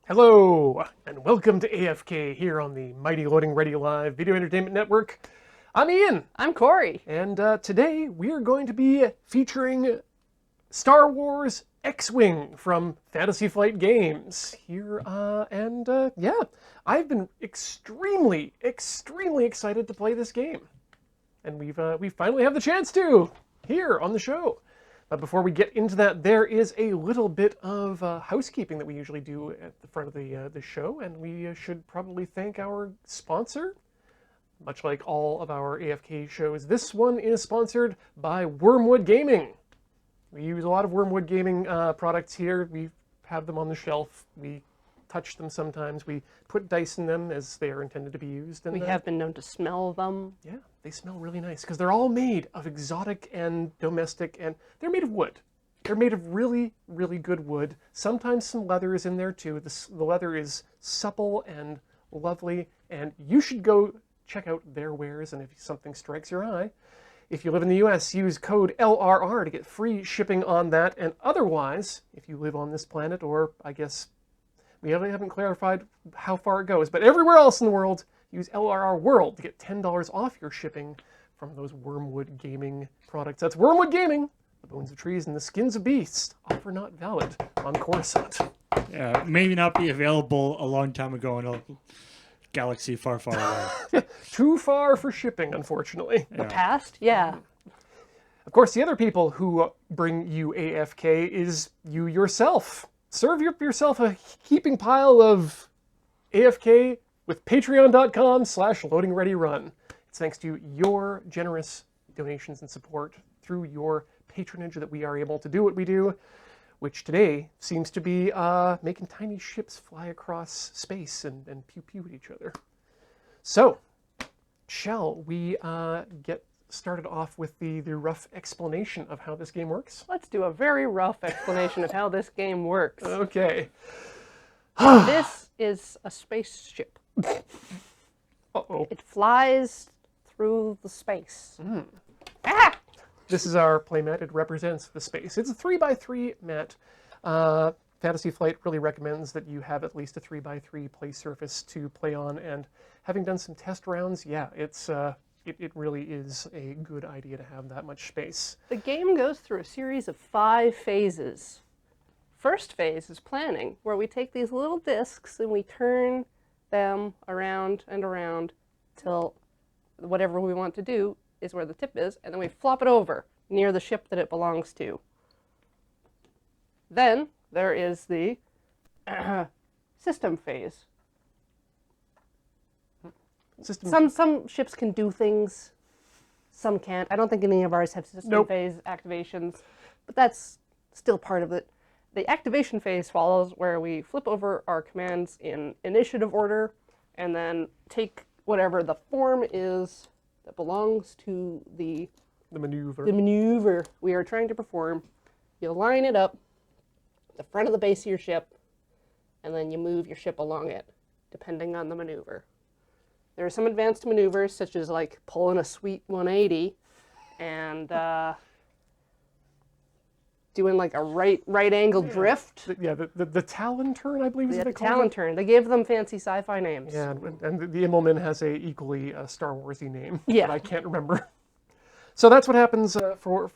Hello, and welcome to AFK here on the Mighty Loading Ready Live Video Entertainment Network. I'm Ian, I'm Corey. and today we are going to be featuring Star Wars X-Wing from Fantasy Flight Games here, yeah, I've been extremely excited to play this game, and we finally have the chance to here on the show. But before we get into that, there is a little bit of housekeeping that we usually do at the front of the show, and we should probably thank our sponsor. Much like all of our AFK shows, this one is sponsored by Wormwood Gaming. We use a lot of Wormwood Gaming products here. We have them on the shelf. We touch them sometimes. We put dice in them as they are intended to be used. And We have been known to smell them. yeah, they smell really nice because they're all made of exotic and domestic, and they're made of wood. They're made of really good wood. Sometimes some leather is in there too. The leather is supple and lovely, and you should go check out their wares, and if something strikes your eye, if you live in the US, use code LRR to get free shipping on that, and otherwise, if you live on this planet, or I guess we haven't clarified how far it goes, but everywhere else in the world, use LRR World to get $10 off your shipping from those Wormwood Gaming products. That's Wormwood Gaming, the bones of trees and the skins of beasts. Offer not valid on Coruscant. Yeah, maybe not be available a long time ago in a galaxy far, far away. Too far for shipping, unfortunately. The past? Yeah. Of course, the other people who bring you AFK is you yourself. Serve yourself a heaping pile of AFK with patreon.com/loadingreadyrun. It's thanks to your generous donations and support through your patronage that we are able to do what we do, which today seems to be making tiny ships fly across space and pew-pew at each other. So, shall we get started off with the rough explanation of how this game works? Let's do a very rough explanation of how this game works. Okay. This is a spaceship. Uh-oh. It flies through the space. Ah! This is our playmat. It represents the space. It's a 3x3 mat. Fantasy Flight really recommends that you have at least a 3x3 play surface to play on, and having done some test rounds, yeah, it really is a good idea to have that much space. The game goes through a series of 5 phases. First phase is planning, where we take these little discs and we turn them around and around till whatever we want to do is where the tip is, and then we flop it over near the ship that it belongs to. Then there is the system phase. Some ships can do things, some can't. I don't think any of ours have system phase activations, but that's still part of it. The activation phase follows, where we flip over our commands in initiative order and then take whatever the form is that belongs to the maneuver we are trying to perform. You line it up at the front of the base of your ship, and then you move your ship along it, depending on the maneuver. There are some advanced maneuvers, such as like pulling a sweet 180 and doing like a right angle drift. The Talon turn, I believe is what they call it. Talon turn. They gave them fancy sci-fi names. Yeah, and the Immelman has a equally Star Warsy name that I can't remember. So that's what happens for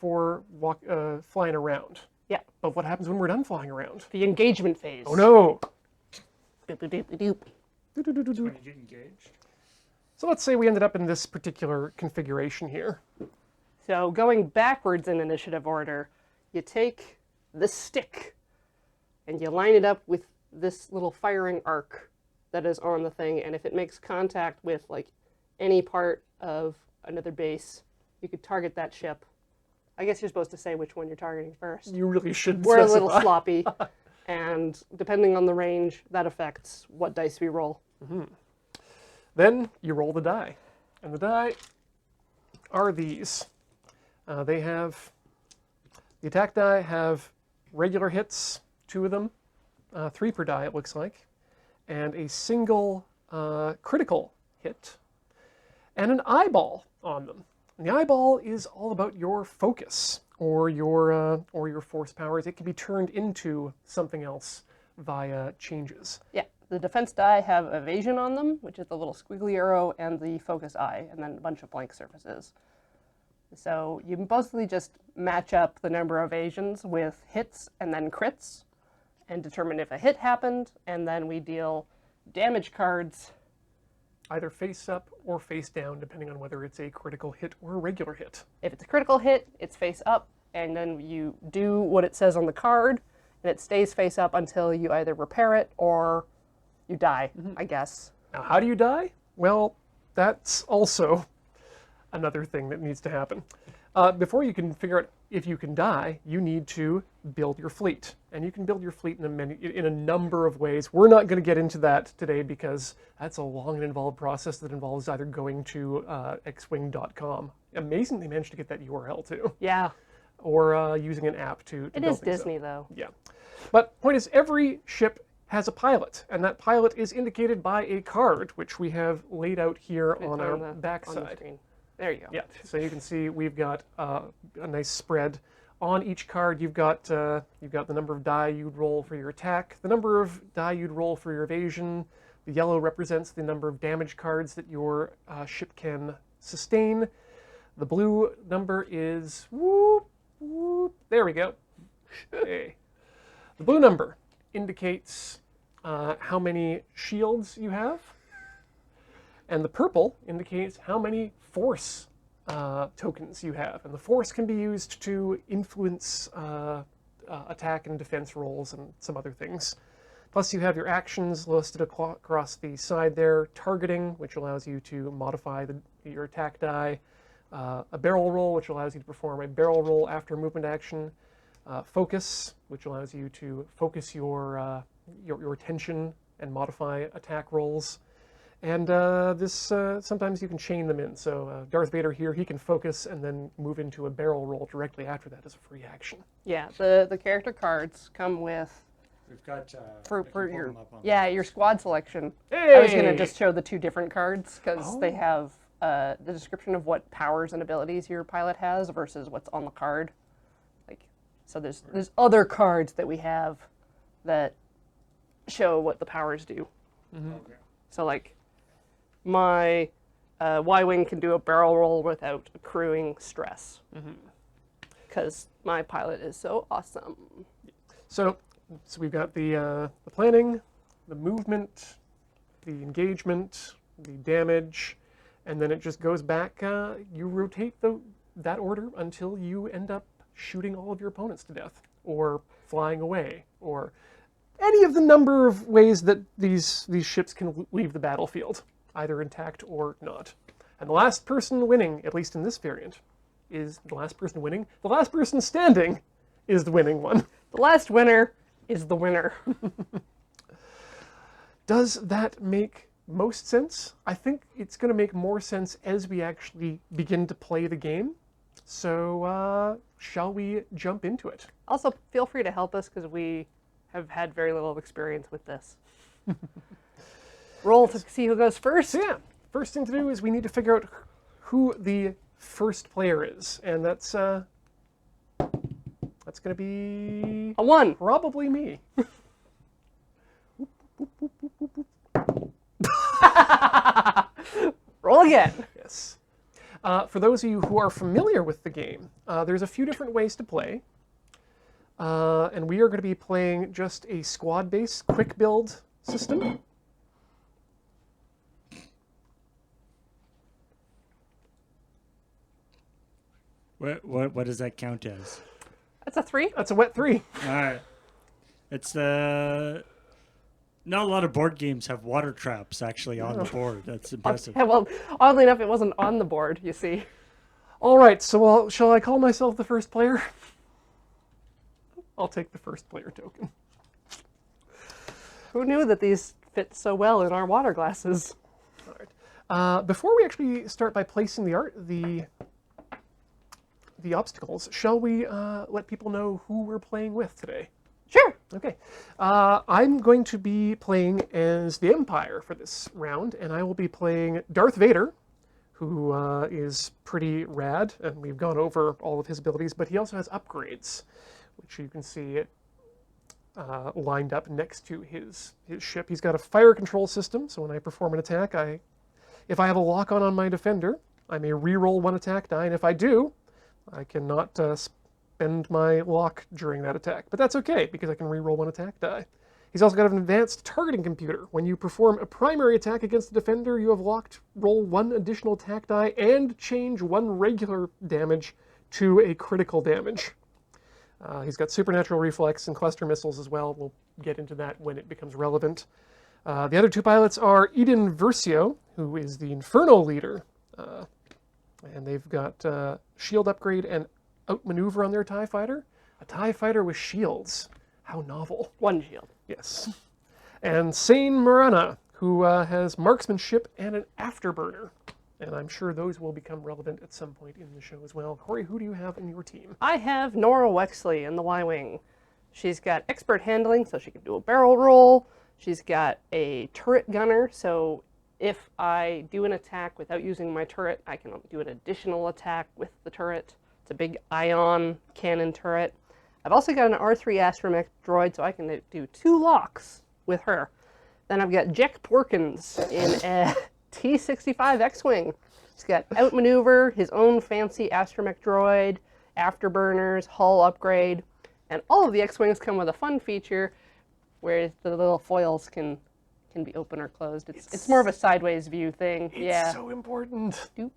flying around. Yeah. But what happens when we're done flying around? The engagement phase. Oh no! Doop, doop, doop, doop. That's when you get engaged. So let's say we ended up in this particular configuration here. So going backwards in initiative order, you take the stick and you line it up with this little firing arc that is on the thing, and if it makes contact with like any part of another base, you could target that ship. I guess you're supposed to say which one you're targeting first. You really should We're specify. a little sloppy, and depending on the range, that affects what dice we roll. Mm-hmm. Then you roll the die, and the die are these. The attack die have regular hits, 2 of them, 3 per die it looks like, and a single critical hit, and an eyeball on them. And the eyeball is all about your focus or your force powers. It can be turned into something else via changes. Yeah, the defense die have evasion on them, which is the little squiggly arrow, and the focus eye, and then a bunch of blank surfaces. So you mostly just match up the number of evasions with hits and then crits, and determine if a hit happened, and then we deal damage cards. Either face up or face down, depending on whether it's a critical hit or a regular hit. If it's a critical hit, it's face up, and then you do what it says on the card, and it stays face up until you either repair it or you die, I guess. Now, how do you die? Well, that's also another thing that needs to happen. Before you can figure out if you can die, you need to build your fleet. And you can build your fleet in a number of ways. We're not going to get into that today because that's a long and involved process that involves either going to xwing.com. Amazing they managed to get that URL too. Yeah. Or using an app to It build is things Disney, up. though. Yeah. But point is, every ship has a pilot, and that pilot is indicated by a card, which we have laid out here on our the backside. screen. There you go. Yeah, so you can see we've got a nice spread. On each card, you've got the number of die you'd roll for your attack, the number of die you'd roll for your evasion. The yellow represents the number of damage cards that your ship can sustain. The blue number is whoop, whoop. There we go. Hey. The blue number indicates how many shields you have, and the purple indicates how many force tokens you have. And the force can be used to influence attack and defense rolls and some other things. Plus you have your actions listed across the side there. Targeting, which allows you to modify your attack die. A barrel roll, which allows you to perform a barrel roll after movement action. Focus, which allows you to focus your attention and modify attack rolls. And sometimes you can chain them in. So Darth Vader here, he can focus and then move into a barrel roll directly after that as a free action. Yeah, the character cards come with We've got for your squad selection. Hey! I was gonna just show the two different cards because they have the description of what powers and abilities your pilot has versus what's on the card. So there's other cards that we have that show what the powers do. Mm-hmm. Okay. So like my Y-wing can do a barrel roll without accruing stress because my pilot is so awesome. So we've got the planning, the movement, the engagement, the damage, and then it just goes back. You rotate that order until you end up shooting all of your opponents to death, or flying away, or any of the number of ways that these ships can leave the battlefield, either intact or not. And the last person winning, at least in this variant, is the last person winning. The last person standing is the winning one. The last winner is the winner. Does that make most sense? I think it's going to make more sense as we actually begin to play the game. So shall we jump into it? Also, feel free to help us because we have had very little experience with this. Roll to see who goes first. So yeah, first thing to do is we need to figure out who the first player is, and that's going to be A 1. probably me. Roll again. Yes. For those of you who are familiar with the game, there's a few different ways to play. And we are going to be playing just a squad-based quick build system. What does that count as? That's a 3. That's a wet 3. All right. It's not a lot of board games have water traps actually on the board. That's impressive. Yeah, well, oddly enough, it wasn't on the board, you see. All right, so shall I call myself the first player? I'll take the first player token. Who knew that these fit so well in our water glasses? All right. Before we actually start by placing the obstacles, shall we let people know who we're playing with today? Sure. Okay. I'm going to be playing as the Empire for this round, and I will be playing Darth Vader, who is pretty rad, and we've gone over all of his abilities, but he also has upgrades, which you can see lined up next to his ship. He's got a fire control system, so when I perform an attack, if I have a lock-on my defender, I may re-roll one attack die, and if I do, I cannot spend my lock during that attack. But that's okay, because I can re-roll one attack die. He's also got an advanced targeting computer. When you perform a primary attack against the defender, you have locked roll one additional attack die and change one regular damage to a critical damage. He's got supernatural reflex and cluster missiles as well. We'll get into that when it becomes relevant. The other two pilots are Eden Versio, who is the Inferno leader. And they've got shield upgrade and outmaneuver on their TIE fighter. A TIE fighter with shields. How novel. One shield. Yes. And Sane Marana, who has marksmanship and an afterburner. And I'm sure those will become relevant at some point in the show as well. Corey, who do you have in your team? I have Nora Wexley in the Y-Wing. She's got expert handling, so she can do a barrel roll. She's got a turret gunner, so if I do an attack without using my turret, I can do an additional attack with the turret. It's a big ion cannon turret. I've also got an R3 astromech droid, so I can do 2 locks with her. Then I've got Jack Porkins in a T-65 X-Wing. He's got outmaneuver, his own fancy astromech droid, afterburners, hull upgrade, and all of the X-Wings come with a fun feature where the little foils can be open or closed. It's more of a sideways view thing. It's so important. Doop.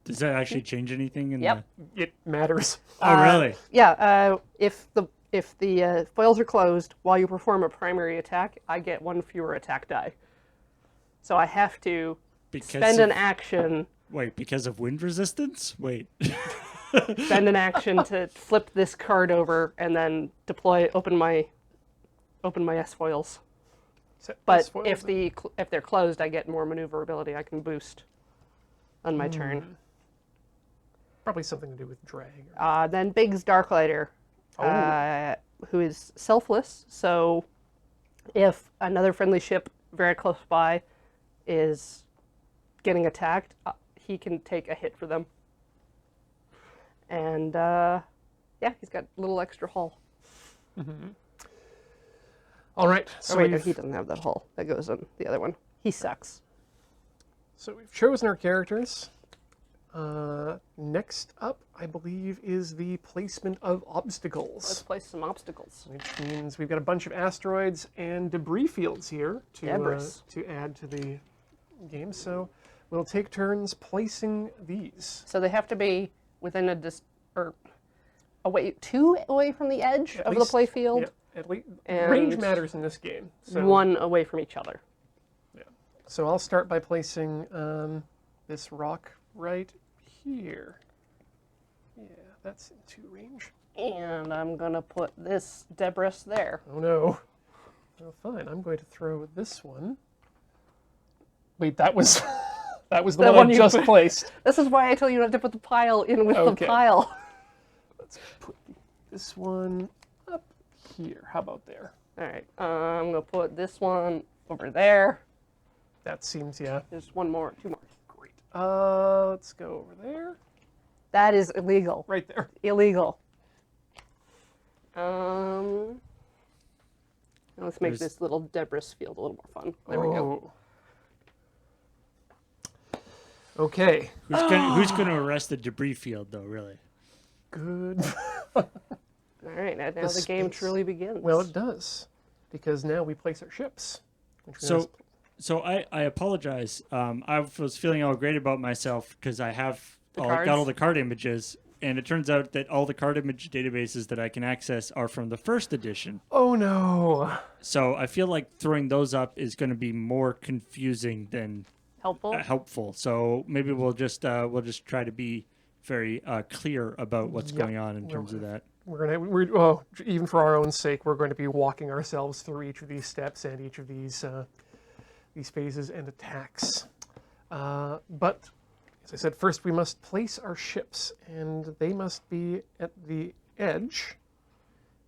Does that actually change anything? Yep. It matters. Oh, really? Yeah, if the foils are closed while you perform a primary attack, I get 1 fewer attack die. So I have to spend an action. Wait, because of wind resistance? Wait. Spend an action to flip this card over and then open my S foils. But if they're closed, I get more maneuverability. I can boost on my turn. Probably something to do with drag. Then Biggs Darklighter, who is selfless. So if another friendly ship very close by is getting attacked, he can take a hit for them. And yeah, he's got a little extra hull. Mm-hmm. All right. So no, he doesn't have that hull. That goes on the other one. He sucks. So we've chosen our characters. Next up, I believe, is the placement of obstacles. Let's place some obstacles. Which means we've got a bunch of asteroids and debris fields here to add to the game. So we'll take turns placing these. So they have to be within two away from the edge of the playfield. Yeah, at least range matters in this game. So 1 away from each other. Yeah. So I'll start by placing this rock right here. Yeah, that's in 2 range. And I'm gonna put this debris there. Oh no. Well, fine. I'm going to throw this one. Wait, that was the one I just placed. This is why I tell you not to put the pile in with the pile. Let's put this one up here. How about there? All right. I'm gonna put this one over there. That seems, yeah. There's 2 more. Great. Let's go over there. That is illegal. Right there. Illegal. Let's make this little debris field a little more fun. There we go. Okay. Who's gonna arrest the debris field, though? Really? Good. All right. Now the game truly begins. Well, it does, because now we place our ships. So I apologize. I was feeling all great about myself because I have got all the card images, and it turns out that all the card image databases that I can access are from the first edition. Oh no! So I feel like throwing those up is going to be more confusing than helpful. So maybe we'll just try to be very clear about what's going on in terms of that. Even for our own sake, we're going to be walking ourselves through each of these steps and each of these phases and attacks. But as I said, first we must place our ships, and they must be at the edge,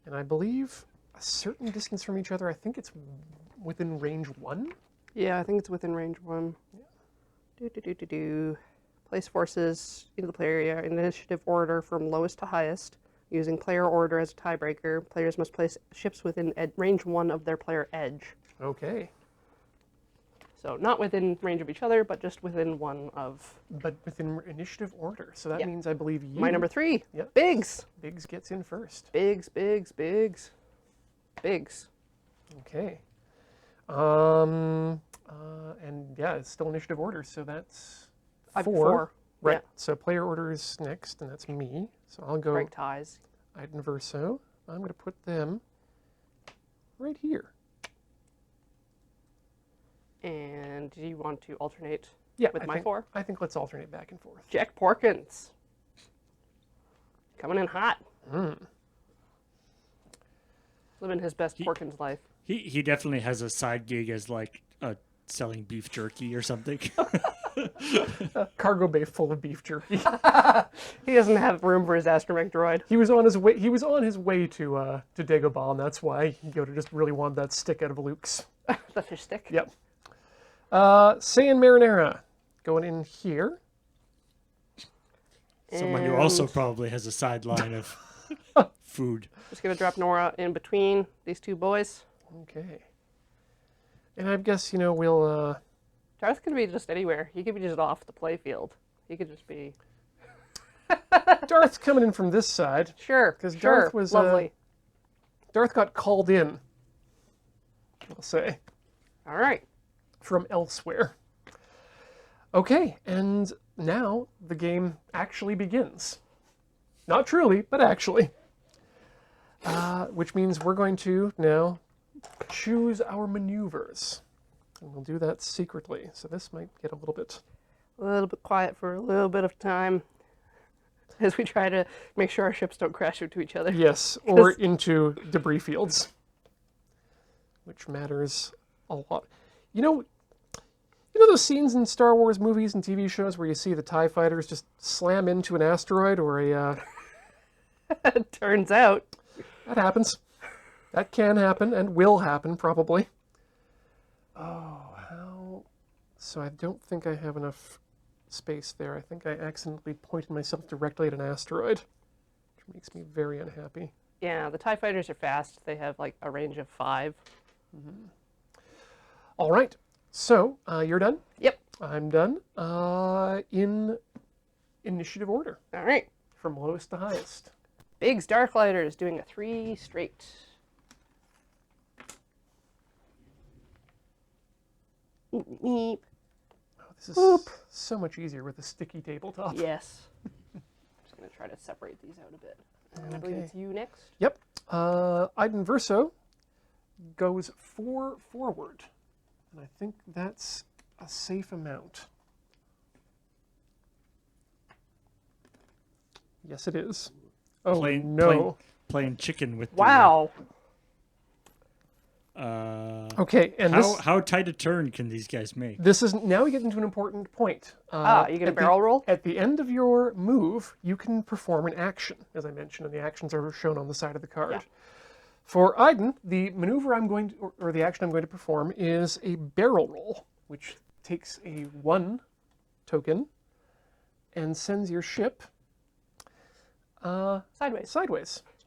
and I believe a certain distance from each other. I think it's within range 1. Yeah, I think it's within range 1. Yeah. Place forces into the player area in initiative order from lowest to highest. Using player order as a tiebreaker, players must place ships within range 1 of their player edge. Okay. So not within range of each other, but just within one of... But within initiative order. So that Yep. means I believe you... My number 3. Yep. Biggs. Biggs gets in first. Biggs, Biggs, Biggs. Biggs. Okay. And yeah, it's still initiative order, so that's I've 4. Right. Yeah. So player order is next, and that's me. So I'll go Break ties. Iden Verso. I'm going to put them right here. And do you want to alternate Yeah, with I my think, 4? I think let's alternate back and forth. Jack Porkins. Coming in hot. Living his best Porkins life. He definitely has a side gig as like selling beef jerky or something. Cargo bay full of beef jerky. He doesn't have room for his astromech droid. He was on his way. He was on his way to Dagobah, and that's why Yoda just really wanted that stick out of Luke's. The fish stick. Yep. Saiyan Marinara going in here. Someone who also probably has a sideline of food. Just gonna drop Nora in between these two boys. Okay. And I guess we'll. Darth could be just anywhere. He could be just off the playfield. He could just be. Darth's coming in from this side. Sure. Because sure. Darth was lovely. Darth got called in. I'll say. All right. From elsewhere. Okay, and now the game actually begins. Not truly, but actually. Which means we're going to now choose our maneuvers. And we'll do that secretly, so this might get a little bit quiet for a little bit of time as we try to make sure our ships don't crash into each other. Yes, or into debris fields, which matters a lot. You know those scenes in Star Wars movies and TV shows where you see the TIE fighters just slam into an asteroid or a... Turns out. That happens. That can happen and will happen, probably. Oh, how... So I don't think I have enough space there. I think I accidentally pointed myself directly at an asteroid, which makes me very unhappy. Yeah, the TIE fighters are fast. They have like a range of 5. Mm-hmm. All right. So, you're done? Yep. I'm done. In initiative order. All right. From lowest to highest. Biggs Darklighter is doing a 3 straight. Meep. Oh, this is so much easier with a sticky tabletop. Yes. I'm just going to try to separate these out a bit. And I believe it's you next. Yep. Iden Verso goes 4 forward. And I think that's a safe amount. Yes, it is. Oh, no. Playing chicken with Wow. Okay, and how tight a turn can these guys make? This is now we get into an important point. You get a barrel roll? At the end of your move, you can perform an action, as I mentioned, and the actions are shown on the side of the card. Yeah. For Iden, the maneuver I'm going to, or the action I'm going to perform is a barrel roll, which takes a 1 token and sends your ship sideways.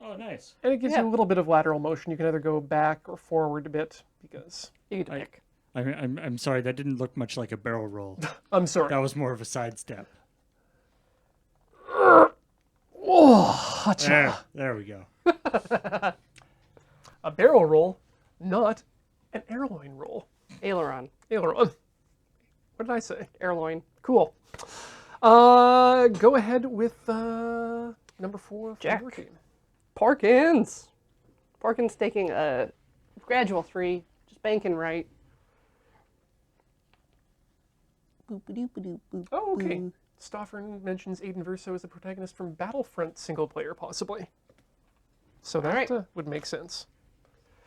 Oh, nice. And it gives you a little bit of lateral motion. You can either go back or forward a bit because You get to pick. I'm sorry, that didn't look much like a barrel roll. I'm sorry. That was more of a sidestep. Oh, there we go. A barrel roll, not an airloin roll. Aileron. Aileron. What did I say? Airloin. Cool. Go ahead with number 4 for your team. Porkins. Porkins taking a gradual 3, just banking right. Boop-a-doop-a-doop, boop, Oh, okay. boop. Stoffern mentions Iden Verso as the protagonist from Battlefront single player, possibly. So that right. Would make sense.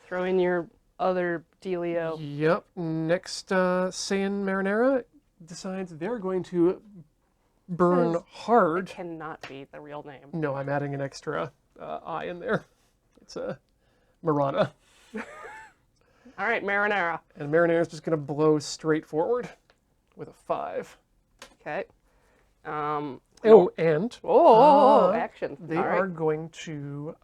Throw in your other dealio. Yep. Next, Saiyan Marinara decides they're going to burn hard. Cannot be the real name. No, I'm adding an extra I in there. It's a Marana. All right, Marinara. And Marinara's just going to blow straight forward with a 5. Okay. Oh, and Action. they All are right. going to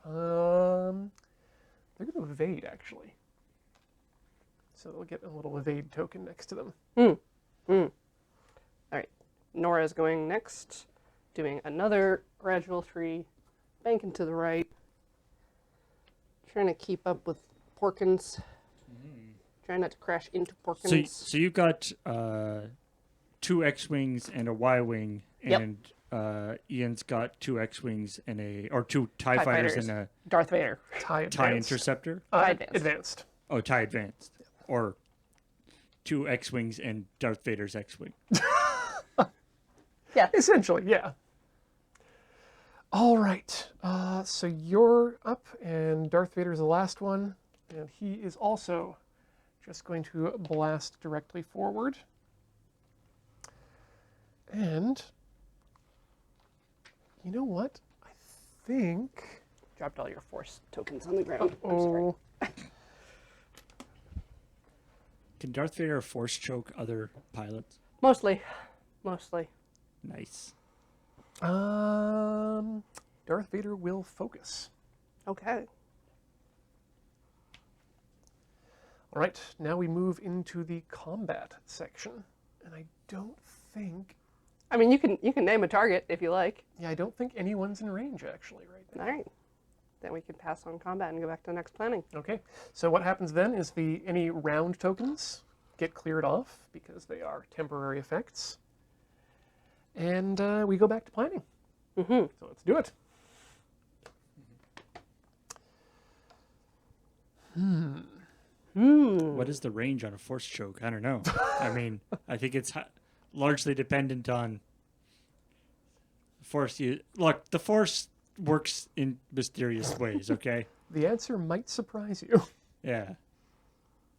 they're going to evade actually. So they'll get a little evade token next to them. All right. Nora's going next, doing another gradual 3, banking to the right. Trying to keep up with Porkins. Trying not to crash into Porkins. So you've got 2 X-wings and a Y-wing, Yep. and Ian's got 2 X-wings and or 2 TIE fighters and a Darth Vader. TIE TIE advanced. interceptor. TIE advanced. Advanced. Oh, TIE advanced, or 2 X-wings and Darth Vader's X-wing. Yeah. Essentially, yeah. All right. So you're up, and Darth Vader's the last one, and he is also just going to blast directly forward. And you know what? I think. Dropped all your force tokens on the ground. I'm sorry. Oh, Can Darth Vader force choke other pilots? Mostly. Nice. Darth Vader will focus. Okay. All right. Now we move into the combat section, and I don't think. I mean, you can name a target if you like. Yeah, I don't think anyone's in range actually right now. All right. Then we can pass on combat and go back to the next planning. Okay, so what happens then is any round tokens get cleared off because they are temporary effects, and we go back to planning. Mm-hmm. So let's do it. What is the range on a force choke? I don't know. I mean, I think it's largely dependent on force. Look, the force works in mysterious ways, okay? The answer might surprise you. Yeah.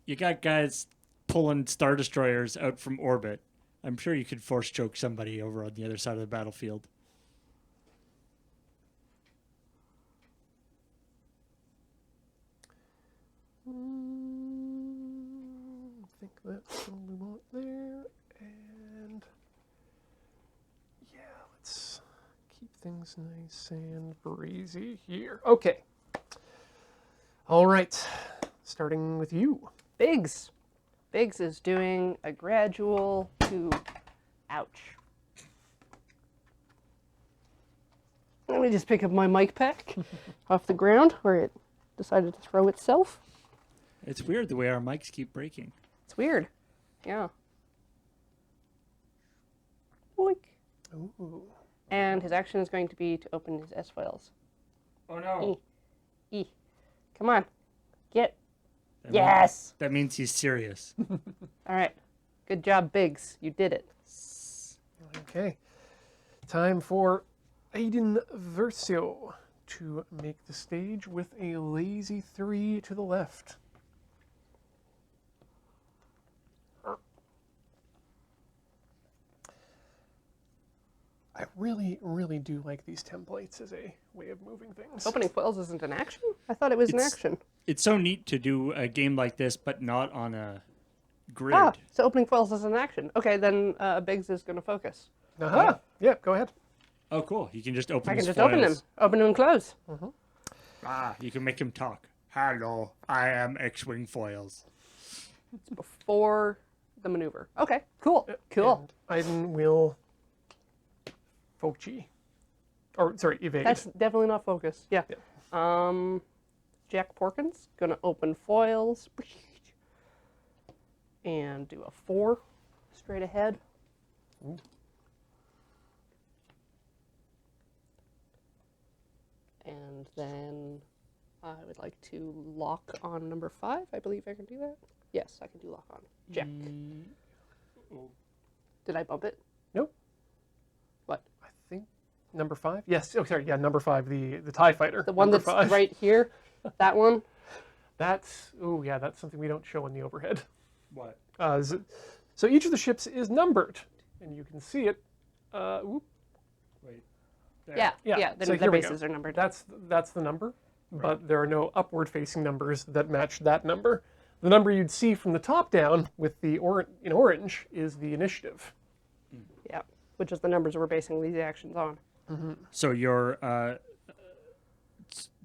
You got guys pulling Star Destroyers out from orbit. I'm sure you could force choke somebody over on the other side of the battlefield. I think that's all we want there, and yeah, let's keep things nice and breezy here. Okay. All right, starting with you. Biggs. Biggs is doing a gradual to ouch. Let me just pick up my mic pack off the ground where it decided to throw itself. It's weird the way our mics keep breaking. It's weird. Yeah. Boink. Ooh. And his action is going to be to open his S files. Oh no. E. Come on. Get. That Yes! That means he's serious. All right. Good job, Biggs. You did it. Okay. Time for Aiden Versio to make the stage with a lazy 3 to the left. I really, really do like these templates as a way of moving things. Opening foils isn't an action? I thought it was an It's- action. It's so neat to do a game like this, but not on a grid. Ah, so opening foils is an action. Okay, then Biggs is going to focus. Aha! Yeah, go ahead. Oh, cool. You can just open I can his just open him. foils. Open him and close. Ah, you can make him talk. Hello, I am X-Wing foils. It's before the maneuver. Okay, cool. Cool. And Aiden will Fochi. Or, sorry, evade. That's definitely not focus. Yeah. Jack Porkins, going to open foils. And do a 4 straight ahead. Ooh. And then I would like to lock on number 5. I believe I can do that. Yes, I can do lock on. Jack. Did I bump it? Nope. What? I think number 5? Yes. Oh, sorry. Yeah, number 5, the TIE fighter. The one number that's 5. right here? That one? That's, oh yeah, that's something we don't show in the overhead. What? So each of the ships is numbered, and you can see it. Whoop. Wait. There. Yeah, Yeah, the, so the here we go. bases are numbered. That's the number, but there are no upward-facing numbers that match that number. The number you'd see from the top down with the in orange is the initiative. Yeah. which is the numbers we're basing these actions on. So your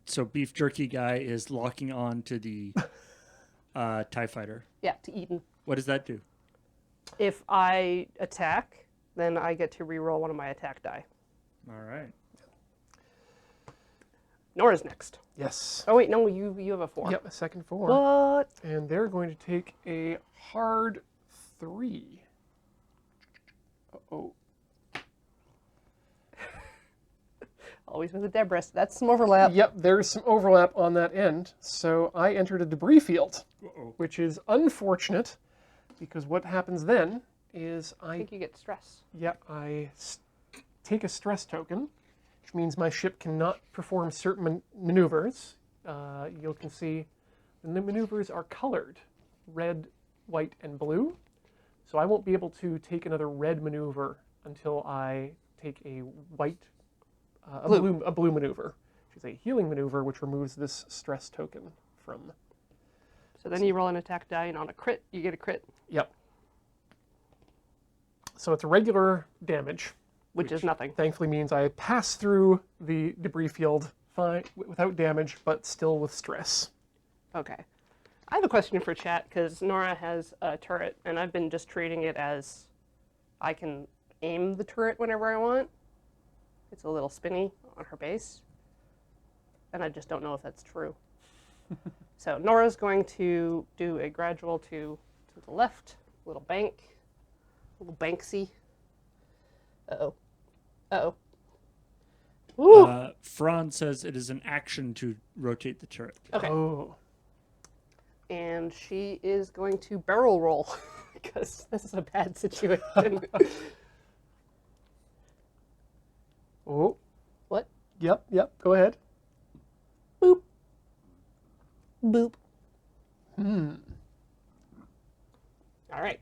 so beef jerky guy is locking on to the TIE fighter. Yeah, to Eden. What does that do? If I attack, then I get to reroll one of my attack die. All right. Nora's next. Yes. Oh wait, no, you have a 4. Yep, a second 4. What? And they're going to take a hard 3. Uh-oh. Always with a Debris. That's some overlap. Yep, there's some overlap on that end. So I entered a debris field, which is unfortunate because what happens then is I think you get stress. take a stress token, which means my ship cannot perform certain maneuvers. You can see the maneuvers are colored, red, white, and blue. So I won't be able to take another red maneuver until I take a white, a blue maneuver, which is a healing maneuver, which removes this stress token from. So then you roll an attack die, and on a crit, you get a crit. Yep. So it's a regular damage, Which is nothing. thankfully means I pass through the debris field fine, without damage, but still with stress. Okay. I have a question for chat, because Nora has a turret, and I've been just treating it as I can aim the turret whenever I want. It's a little spinny on her base. And I just don't know if that's true. So Nora's going to do a gradual to the left, little bank, little banksy. Uh-oh. Uh-oh. Woo! Franz says it is an action to rotate the turret. Okay. Oh. And she is going to barrel roll because this is a bad situation. Oh. What? Yep, go ahead. Boop. Boop. All right.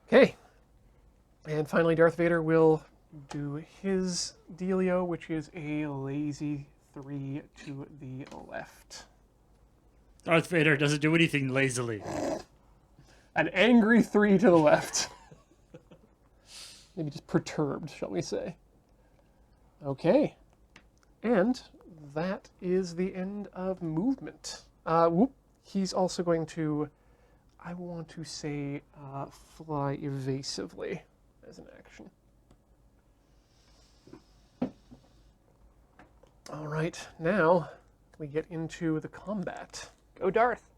Okay. And finally, Darth Vader will do his dealio, which is a lazy 3 to the left. Darth Vader doesn't do anything lazily. An angry 3 to the left. Maybe just perturbed, shall we say. Okay. And that is the end of movement. He's also going to, I want to say, fly evasively as an action. All right, now we get into the combat. Go Darth.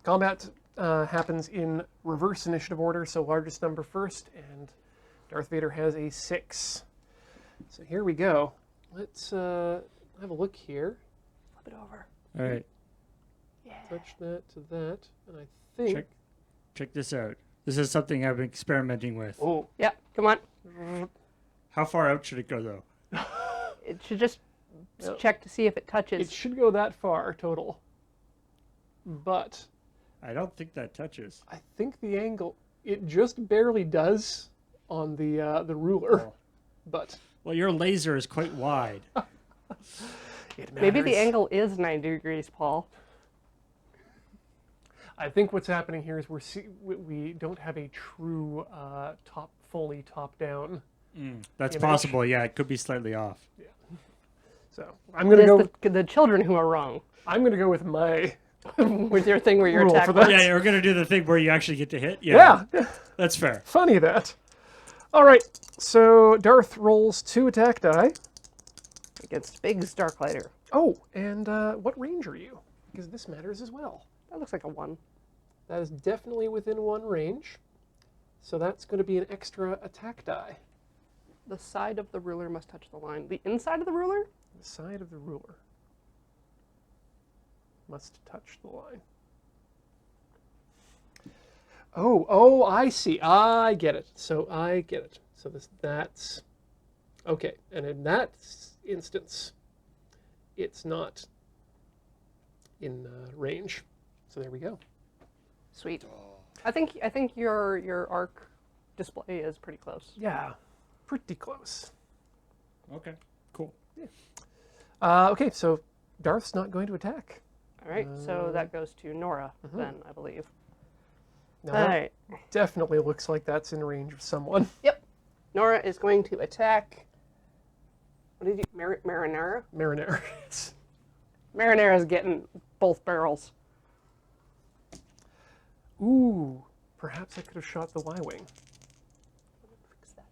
Combat happens in reverse initiative order, so largest number first, and Darth Vader has a 6. So here we go. Let's have a look here. Flip it over. All right. Yeah. Touch that to that, and I think... Check this out. This is something I've been experimenting with. Oh, Yeah, come on. How far out should it go, though? It should just Yep. check to see if it touches. it should go that far total. But I don't think that touches. I think the angle, it just barely does on the ruler. Oh. But Well, your laser is quite wide. it matters. Maybe the angle is 90 degrees, Paul. I think what's happening here is we don't have a true fully top-down. That's Image. possible. Yeah, it could be slightly off. So I'm gonna go. It's the children who are wrong I'm gonna go with my with your thing where your Rule attack. for that. Yeah, we're gonna do the thing where you actually get to hit. Yeah. That's fair. Funny that. All right. So Darth rolls 2 attack die. Against Biggs Darklighter. Oh, and what range are you? Because this matters as well. That looks like a 1. That is definitely within 1 range. So that's going to be an extra attack die. The side of the ruler must touch the line. The inside of the ruler? The side of the ruler must touch the line. Oh, I see. I get it. So I get it. So that's okay. And in that instance, it's not in range. So there we go. Sweet. I think your arc display is pretty close. Yeah, pretty close. Okay, cool. Okay, so Darth's not going to attack. All right, so that goes to Nora then, I believe. Now All right. definitely looks like that's in range of someone. Yep. Nora is going to attack. What did you? Marinara? Marinara. Marinara's getting both barrels. Ooh, perhaps I could have shot the Y-wing. Fix that.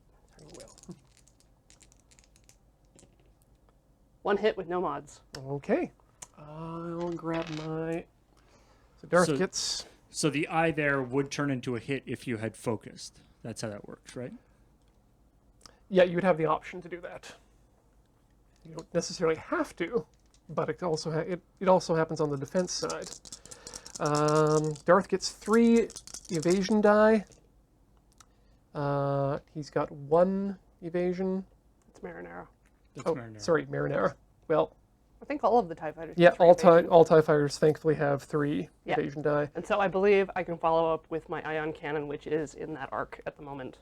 One hit with no mods. Okay. I'll grab my... So Darth gets... So the eye there would turn into a hit if you had focused. That's how that works, right? Yeah, you would have the option to do that. You don't necessarily have to, but it also it also happens on the defense side. Darth gets 3 evasion die. He's got 1 evasion. It's Marinara. That's Marinara. Sorry, Marinara. Well, I think all of the TIE fighters. yeah, get 3 all evasion. TIE fighters thankfully have 3 Yeah. evasion die. And so I believe I can follow up with my ion cannon, which is in that arc at the moment.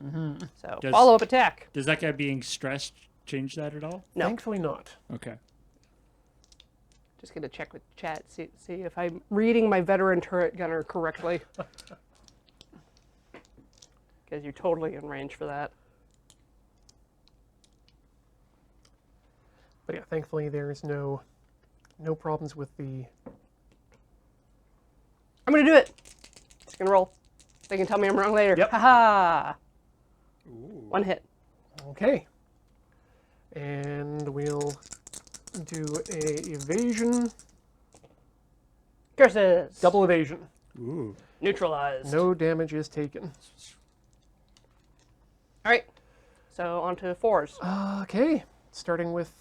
So follow up attack. Does that guy being stressed change that at all? No. Thankfully not. Okay. Just gonna check with chat, see if I'm reading my veteran turret gunner correctly. Because you're totally in range for that. But yeah, thankfully there's no problems with the... I'm gonna do it. Just gonna roll. They can tell me I'm wrong later. Yep. Haha. 1 hit. Okay. And we'll do a evasion. Curses. Double evasion. Ooh. Neutralized. No damage is taken. All right. So on to 4s. Okay. Starting with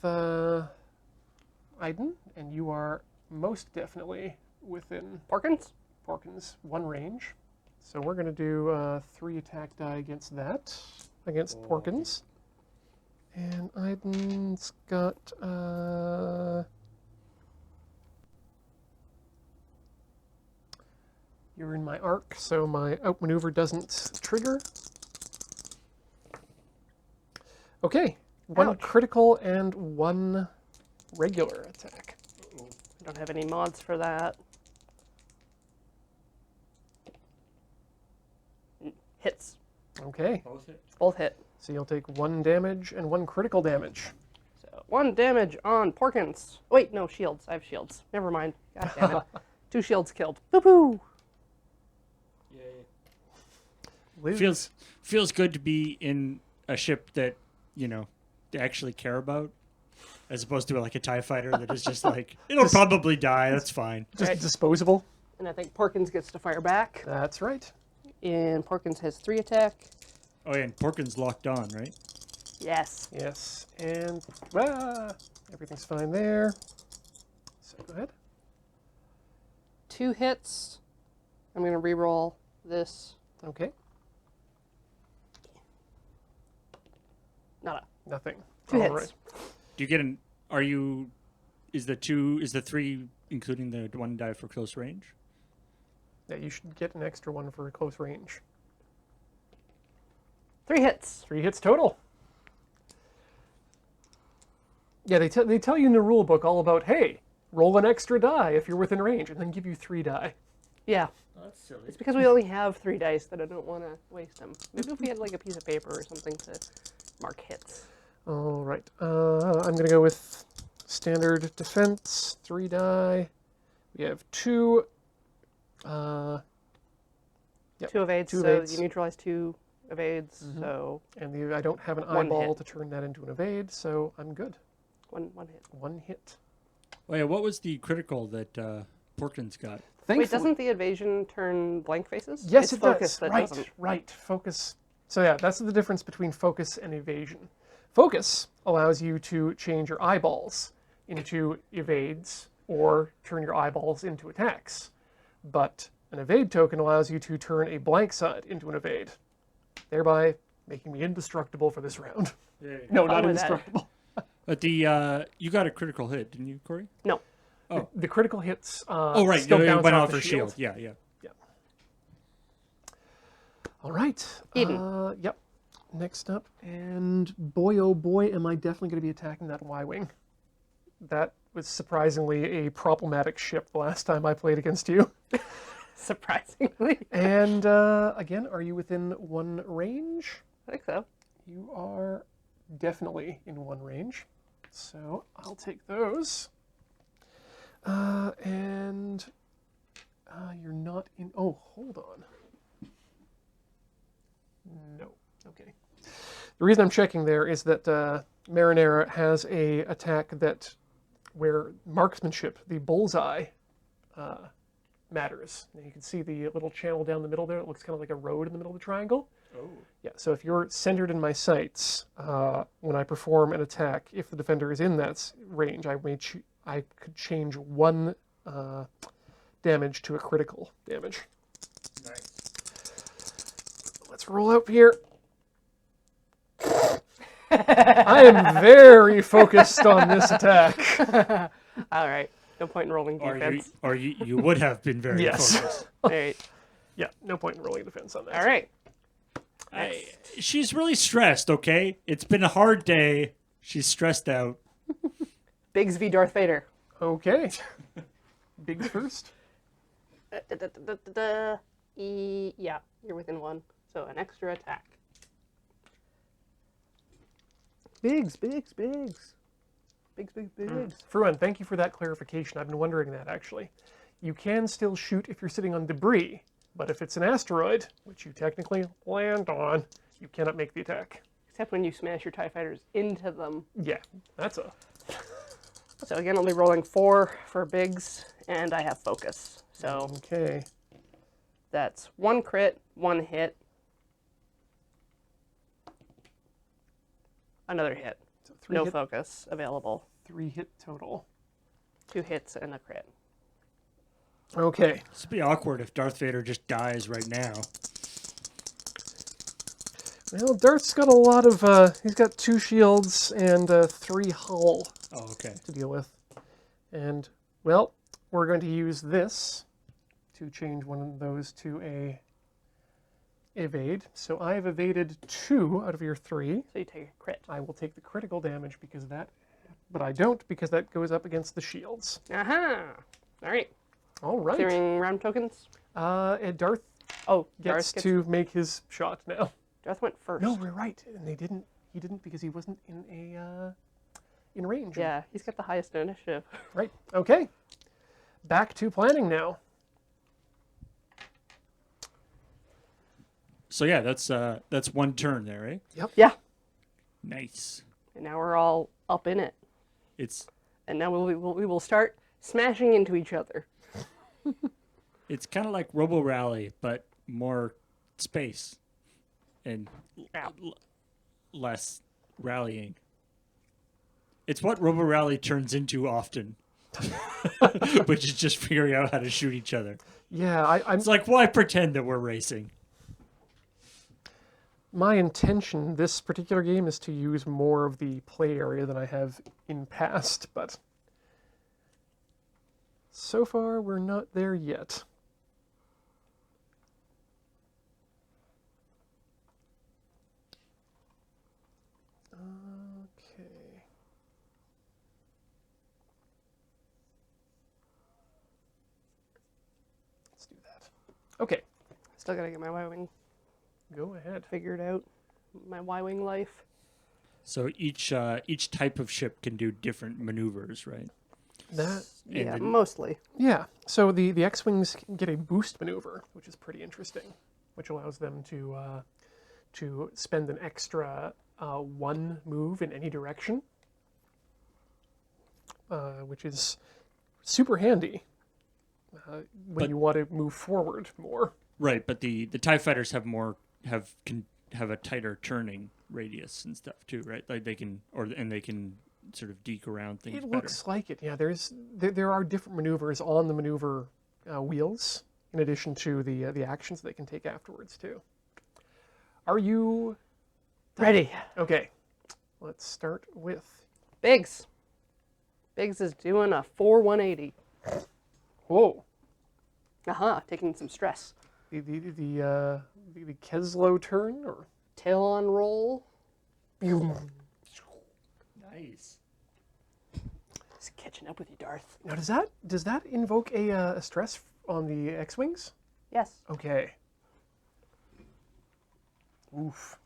Iden, and you are most definitely within Porkins. Porkins' 1 range. So we're going to do 3 attack die against that, against Porkins. And Iden's got... You're in my arc, so my outmaneuver doesn't trigger. Okay, 1 Ouch. critical and 1 regular attack. I don't have any mods for that. Hits. Okay, Both hit. Both hit. so you'll take 1 damage and 1 critical damage. So 1 damage on Porkins. Wait, no, shields. I have shields. Never mind. God damn it. 2 shields killed. Boo-boo! Liz? Feels good to be in a ship that, they actually care about, as opposed to like a TIE fighter that is just like, it'll probably die, that's fine. Just Right. disposable. And I think Porkins gets to fire back. That's right. And Porkins has 3 attack. Oh yeah, and Porkins locked on, right? Yes. Yes, and everything's fine there. So go ahead. 2 hits. I'm going to re-roll this. Okay, Nada. nothing. 2 All hits. right. Do you get is the 3 including the 1 die for close range? Yeah, you should get an extra 1 for close range. 3 hits. 3 hits total. Yeah, they tell you in the rule book all about, hey, roll an extra die if you're within range, and then give you 3 die. Yeah. Oh, that's silly. It's because we only have 3 dice that I don't want to waste them. Maybe if we had like a piece of paper or something to mark hits. All right, I'm going to go with standard defense, 3 die. We have 2. 2 evades, 2 so evades. you neutralize 2 evades, so And I don't have an 1 eyeball hit. to turn that into an evade, so I'm good. one hit. 1 hit. Oh yeah, what was the critical that Porkins got? Wait, doesn't the evasion turn blank faces? Yes, it's it focus does. that Right, doesn't. right. Focus. So yeah, that's the difference between focus and evasion. Focus allows you to change your eyeballs into evades or turn your eyeballs into attacks. But an evade token allows you to turn a blank side into an evade, thereby making me indestructible for this round. No, not with that. indestructible. But the you got a critical hit, didn't you, Corey? No. The critical hits Oh right, still it bounce went off off the her shield. Yeah, yeah. All right. Eden. Yep. Next up, and boy, oh boy, am I definitely going to be attacking that Y-wing. That was surprisingly a problematic ship the last time I played against you. Surprisingly. And again, are you within 1 range? I think so. You are definitely in 1 range. So I'll take those. And you're not in. Oh, hold on. No. Okay. The reason I'm checking there is that Marinara has a attack that where marksmanship, the bullseye, matters. And you can see the little channel down the middle there. It looks kind of like a road in the middle of the triangle. Oh. Yeah, so if you're centered in my sights, when I perform an attack, if the defender is in that range, I could change 1 damage to a critical damage. Nice. Let's roll up here. I am very focused on this attack. All right. No point in rolling defense. Or you would have been very focused. All right. Yeah, no point in rolling defense on that. All right. She's really stressed, okay? It's been a hard day. She's stressed out. Biggs v. Darth Vader. Okay. Biggs first. Yeah, you're within 1. So an extra attack. Biggs. Biggs, Biggs. Fruin, thank you for that clarification. I've been wondering that, actually. You can still shoot if you're sitting on debris, but if it's an asteroid, which you technically land on, you cannot make the attack. Except when you smash your TIE fighters into them. Yeah, that's a... So again, I'll be rolling 4 for Biggs, and I have focus. So Okay. that's 1 crit, 1 hit. Another hit. So 3 No hit, focus available. 3 hit total. 2 hits and a crit. Okay. This would be awkward if Darth Vader just dies right now. Well, Darth's got a lot of... he's got 2 shields and 3 hull Oh, okay. to deal with. And, well, we're going to use this to change one of those to a evade. So I've evaded 2 out of your 3. So you take a crit. I will take the critical damage because of that, but I don't because that goes up against the shields. Aha! All right. All right. Clearing round tokens. And Darth Oh, gets to make his shot now. Darth went first. No, we're right, and he didn't because he wasn't in a in range. Yeah, he's got the highest initiative. Right. Okay. Back to planning now. So yeah, that's 1 turn there, right? Yep. Yeah. Nice. And now we're all up in it. It's And now we will start smashing into each other. kind of like Robo Rally, but more space and Ow. less rallying. It's what Robo Rally turns into often, which is just figuring out how to shoot each other. Yeah, I'm. It's like, why pretend that we're racing? My intention this particular game is to use more of the play area than I have in past, but so far we're not there yet. Okay. Let's do that. Okay, Still gotta get my Y-Wing go ahead. figured out. My Y-Wing life. So each type of ship can do different maneuvers, right? That Yeah, then- mostly. Yeah, so the X-Wings can get a boost maneuver, which is pretty interesting, which allows them to spend an extra 1 move in any direction, which is super handy when you want to move forward more. Right, but the TIE fighters can have a tighter turning radius and stuff too, right? Like they can sort of deke around things It better. looks like it. Yeah, there are different maneuvers on the maneuver wheels, in addition to the actions they can take afterwards too. Are you Ready. okay? Let's start with. Biggs. Biggs is doing a 4-180. Whoa. Taking some stress. The Keslow turn, or Tail on roll. Nice. Just catching up with you, Darth. now does that invoke a stress on the X-wings? Yes. Okay. Oof.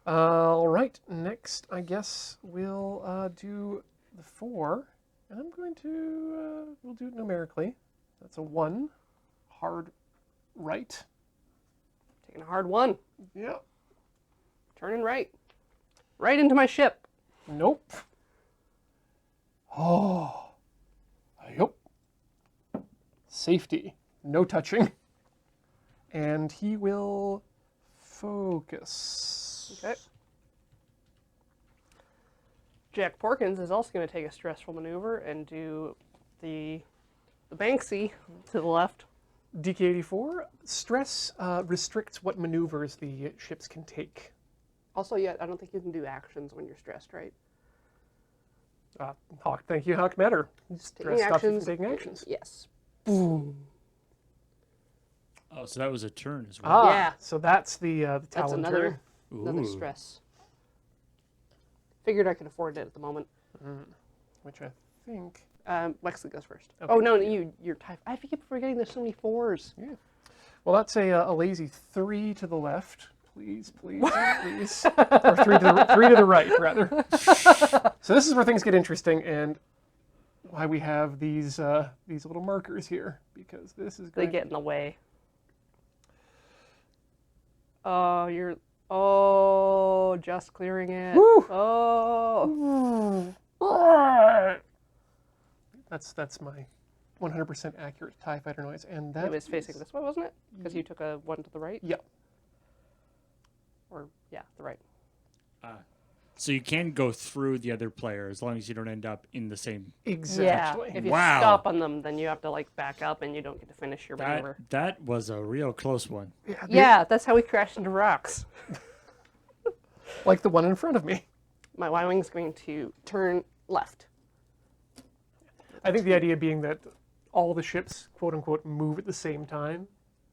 All right. Next, I guess we'll do the 4, and I'm going to we'll do it numerically. That's a 1. Hard right. Taking a hard 1. Yeah. Turning right. Right into my ship. Nope. Oh. Yep. Safety. No touching. And he will focus. Okay. Jack Porkins is also going to take a stressful maneuver and do the Banksy to the left. DK84, stress restricts what maneuvers the ships can take. Also, yeah, I don't think you can do actions when you're stressed, right? Hawk, thank you, Hawk Matter. Just Stress taking stops you from actions. taking actions. Yes. Oh, so that was a turn as well. Ah, Yeah. so that's the That's Talon another turn, stress. Figured I could afford it at the moment. which I think... Wexley goes first. Okay. Oh, no, you're type. I keep forgetting there's so many 4s. Yeah. Well, that's a lazy 3 to the left. Please, please, please. Or 3 to the right, rather. So this is where things get interesting, and why we have these little markers here, because this is They going get in the way. Oh, just clearing it. Woo! Oh. That's my 100% accurate TIE fighter noise, and that It was facing this way, wasn't it? Because you took a 1 to the right? Yeah. Or, yeah, the right. So you can go through the other player as long as you don't end up in the same. Exactly. Yeah. If you Wow. stop on them, then you have to, like, back up and you don't get to finish your That maneuver. that was a real close one. Yeah, that's how we crashed into rocks. Like the one in front of me. My Y-wing's going to turn left. I think the idea being that all the ships, quote unquote, move at the same time,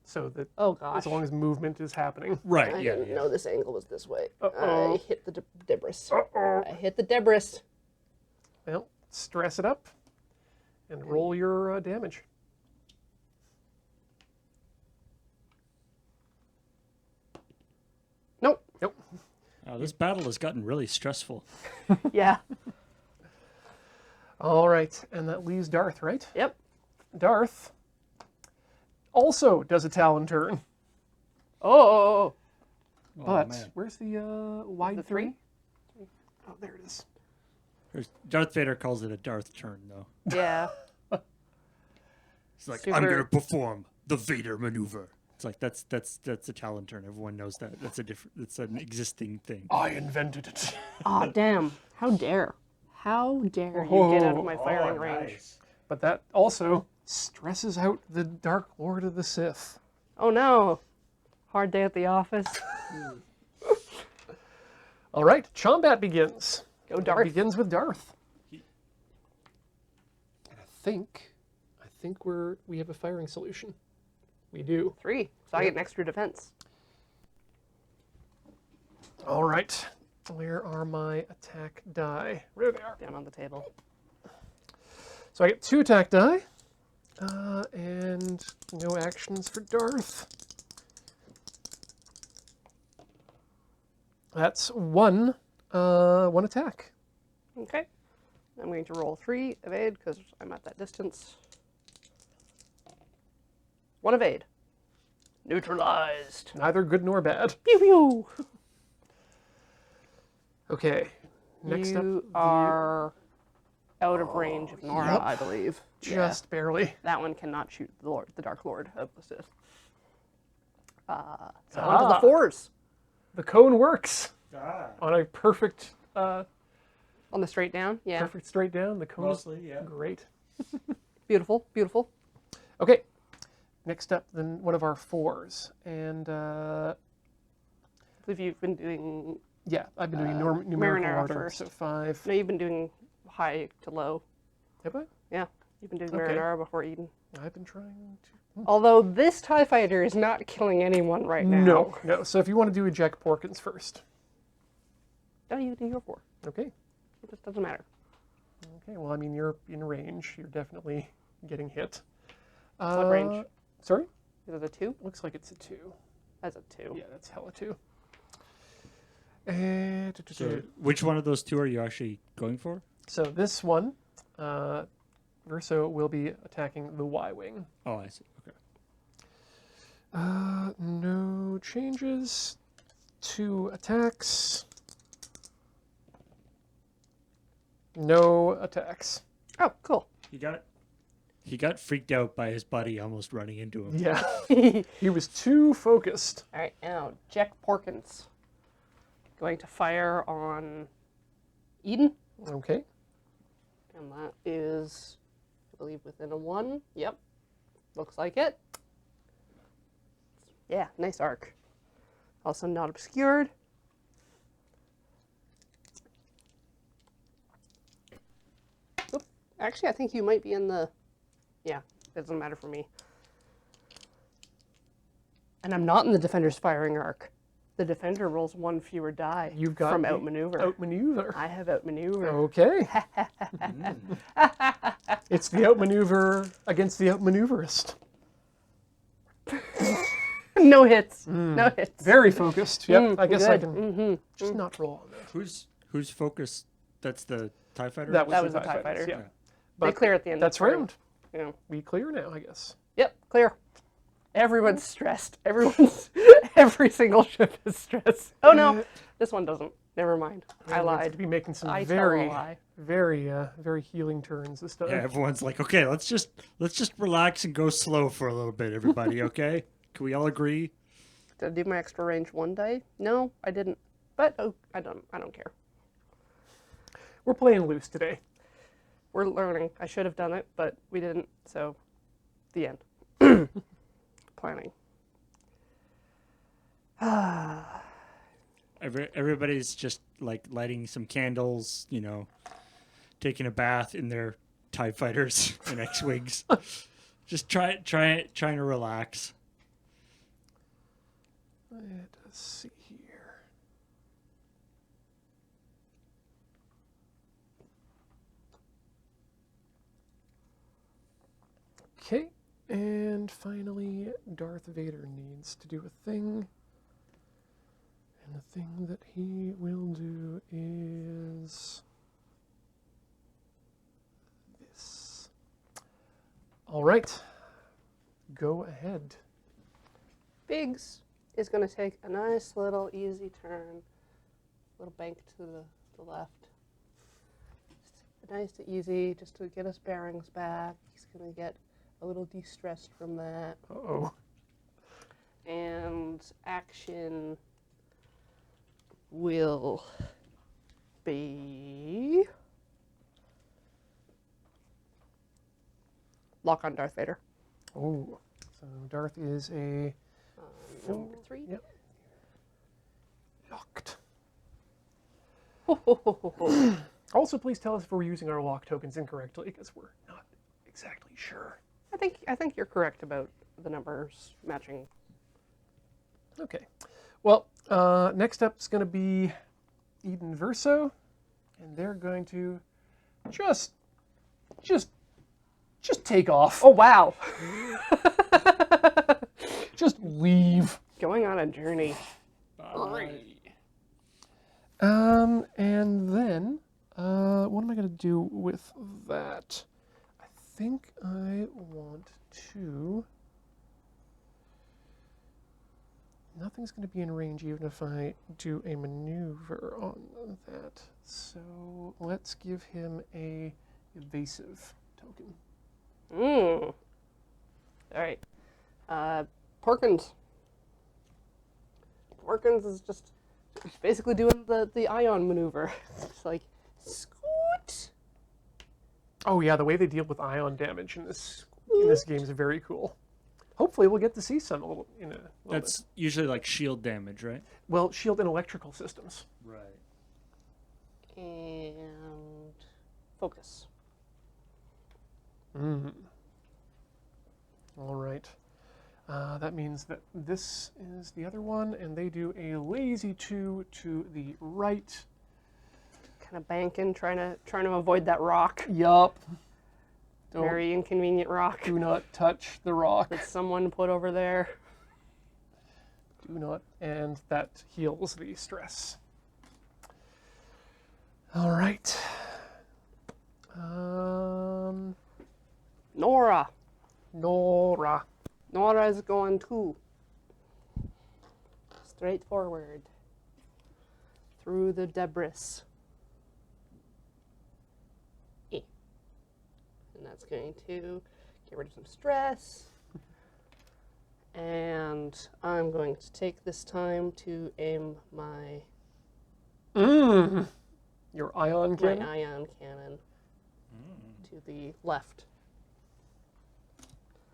so that Oh, gosh. as long as movement is happening. Right. I didn't know this angle was this way. Uh-oh. I hit the debris. I hit the debris. Well, stress it up and roll your damage. Nope. Nope. This battle has gotten really stressful. Yeah. All right, and that leaves Darth, right? Yep. Darth also does a Talon turn, Oh. but man. where's the wide The 3? 3? Oh, there it is. Darth Vader calls it a Darth turn, though. Yeah. It's like, Super- I'm going to perform the Vader maneuver. It's like, that's a Talon turn. Everyone knows that. It's an existing thing. I invented it. Oh, damn. How dare. How dare you get out of my firing range. But that also stresses out the Dark Lord of the Sith. Oh, no. Hard day at the office. All right, combat begins. Go It Darth. begins with Darth. And I think we have a firing solution. We do. 3. So I get an extra defense. All right. Where are my attack die? There they are. Down on the table. So I get 2 attack die, and no actions for Darth. That's one attack. Okay. I'm going to roll 3 evade because I'm at that distance. 1 evade. Neutralized. Neither good nor bad. Pew pew. Okay. Next up, You are out of range of Nora, Yep. I believe. just barely. That one cannot shoot the Dark Lord of the Sith. So on to the 4s. The cone works on a perfect, On the straight down. Yeah. perfect straight down. The cone Mostly, yeah. is great. Beautiful. Beautiful. Okay. Next up, then one of our 4s, and I believe you've been doing. yeah, I've been doing numerical Marinara order. first. So 5. No, you've been doing high to low. Have I? Yeah. You've been doing Okay. Marinara before Eden. I've been trying to. Although this TIE fighter is not killing anyone right now. No. So if you want to do a Jack Porkins first. No, you can do your 4. Okay. It just doesn't matter. Okay, well, I mean, you're in range. You're definitely getting hit. What range? Sorry? Is it a 2? Looks like it's a 2. That's a 2. Yeah, that's hella 2. And So which one of those two are you actually going for? so this one, Verso will be attacking the Y-Wing. Oh, I see. Okay. No changes. 2 attacks. No attacks. Oh, cool. He got freaked out by his buddy almost running into him. Yeah. He was too focused. All right, now Jack Porkins. Going to fire on Eden. Okay. And that is, I believe, within a 1. Yep. Looks like it. Yeah, nice arc. Also not obscured. Oop. Actually, I think you might be in the... Yeah, it doesn't matter for me. And I'm not in the Defender's firing arc. The Defender rolls 1 fewer die You've got from the outmaneuver. Outmaneuver. I have outmaneuver. Okay. It's the outmaneuver against the outmaneuverist. No hits. No hits. Very focused. Yep. I guess I good. can just not roll on that. Who's focused? That's the TIE fighter? That That was the the TIE fighters, fighter. Yeah. Yeah. They But clear at the end. that's of the turn. round. Yeah. We clear now, I guess. Yep, clear. Everyone's stressed. Every single ship is stressed. Oh no, this one doesn't. Never mind. I We're going to lied. be making some I tell a very, lie. very healing turns this time. Yeah, everyone's like, okay, let's just relax and go slow for a little bit, everybody. Okay, can we all agree? Did I do my extra range 1 day? No, I didn't. But oh, I don't care. We're playing loose today. We're learning. I should have done it, but we didn't. So, the end. Planning. Everybody's just like lighting some candles, you know, taking a bath in their TIE fighters and X-wings. Just trying to relax. Let's see here. Okay, and finally, Darth Vader needs to do a thing. And the thing that he will do is this. All right, go ahead. Biggs is going to take a nice little easy turn, little bank to the left. Just nice to easy, just to get his bearings back. He's going to get a little de-stressed from that. Uh-oh. And action will be lock on Darth Vader. Oh, so Darth is a Number 3. Yep. Locked. Ho, ho, ho, ho, ho. Also, please tell us if we're using our lock tokens incorrectly, because we're not exactly sure. I think you're correct about the numbers matching. Okay. Well, next up is going to be Eden Verso, and they're going to just take off. Oh wow! Just leave. Going on a journey. And then, what am I going to do with that? I think I want to... Nothing's going to be in range even if I do a maneuver on that. So let's give him a evasive token. All right. Porkins. Porkins is just basically doing the ion maneuver. It's like, scoot. Oh yeah, the way they deal with ion damage in this game is very cool. Hopefully we'll get to see some in a little That's bit. usually like shield damage, right? Well, shield and electrical systems. Right. And focus. All right. That means that this is the other one, and they do a lazy 2 to the right. Kind of banking, trying to avoid that rock. Yup. Very inconvenient rock Do not touch the rock. that someone put over there. Do not, and that heals the stress. All right. Nora. Nora. Nora is going too. Straight forward. Through the debris. And that's going to get rid of some stress. And I'm going to take this time to aim my Your ion cannon? my ion cannon to the left.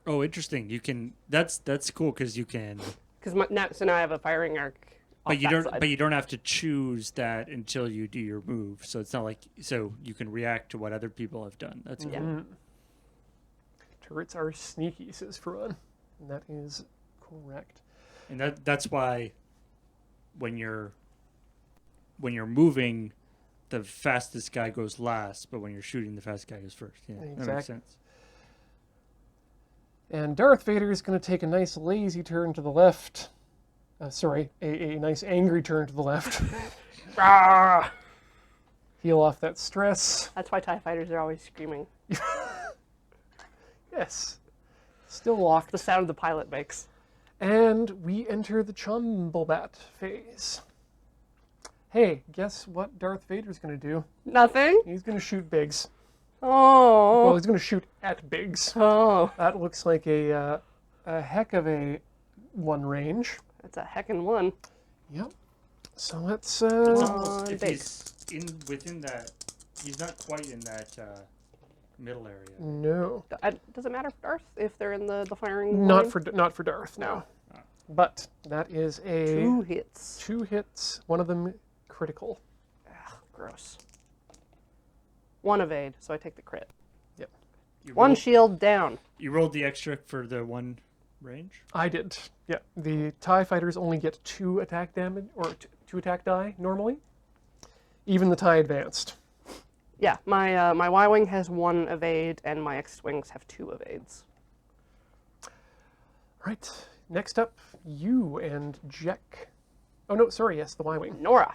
Oh, interesting. You can. That's cool because you can. Because now I have a firing arc. But off you that don't. side. But you don't have to choose that until you do your move. So it's not like you can react to what other people have done. That's cool. Yeah. Turrets are sneaky, says Furon. And that is correct. And that's why when you're moving, the fastest guy goes last, but when you're shooting, the fastest guy goes first. Yeah, that makes Exactly. sense. And Darth Vader is going to take a nice lazy turn to the left. Sorry, a nice angry turn to the left. Ah! Heal off that stress. That's why TIE fighters are always screaming. Yes. Still locked. The sound the pilot makes. And we enter the Chumblebat phase. Hey, guess what Darth Vader's going to do? Nothing? He's going to shoot Biggs. Oh. Well, he's going to shoot at Biggs. Oh. That looks like a heck of a one range. That's a heckin' one. Yep. So let's. If Biggs. he's within that, he's not quite in that middle area. No, Does it matter for Darth if they're in the firing not line? for Darth. No. Oh. But that is a 2 hits. 2 hits. One of them critical. Ugh, gross. 1 evade, so I take the crit. Yep. You 1 rolled, shield down. you rolled the extra for the 1 range. I did. Yeah. The TIE fighters only get 2 attack damage or 2 attack die normally. Even the TIE advanced. Yeah, my Y-wing has 1 evade, and my X-wings have 2 evades. Right. Next up, you and Jack. Oh no, sorry. Yes, the Y-wing. Nora.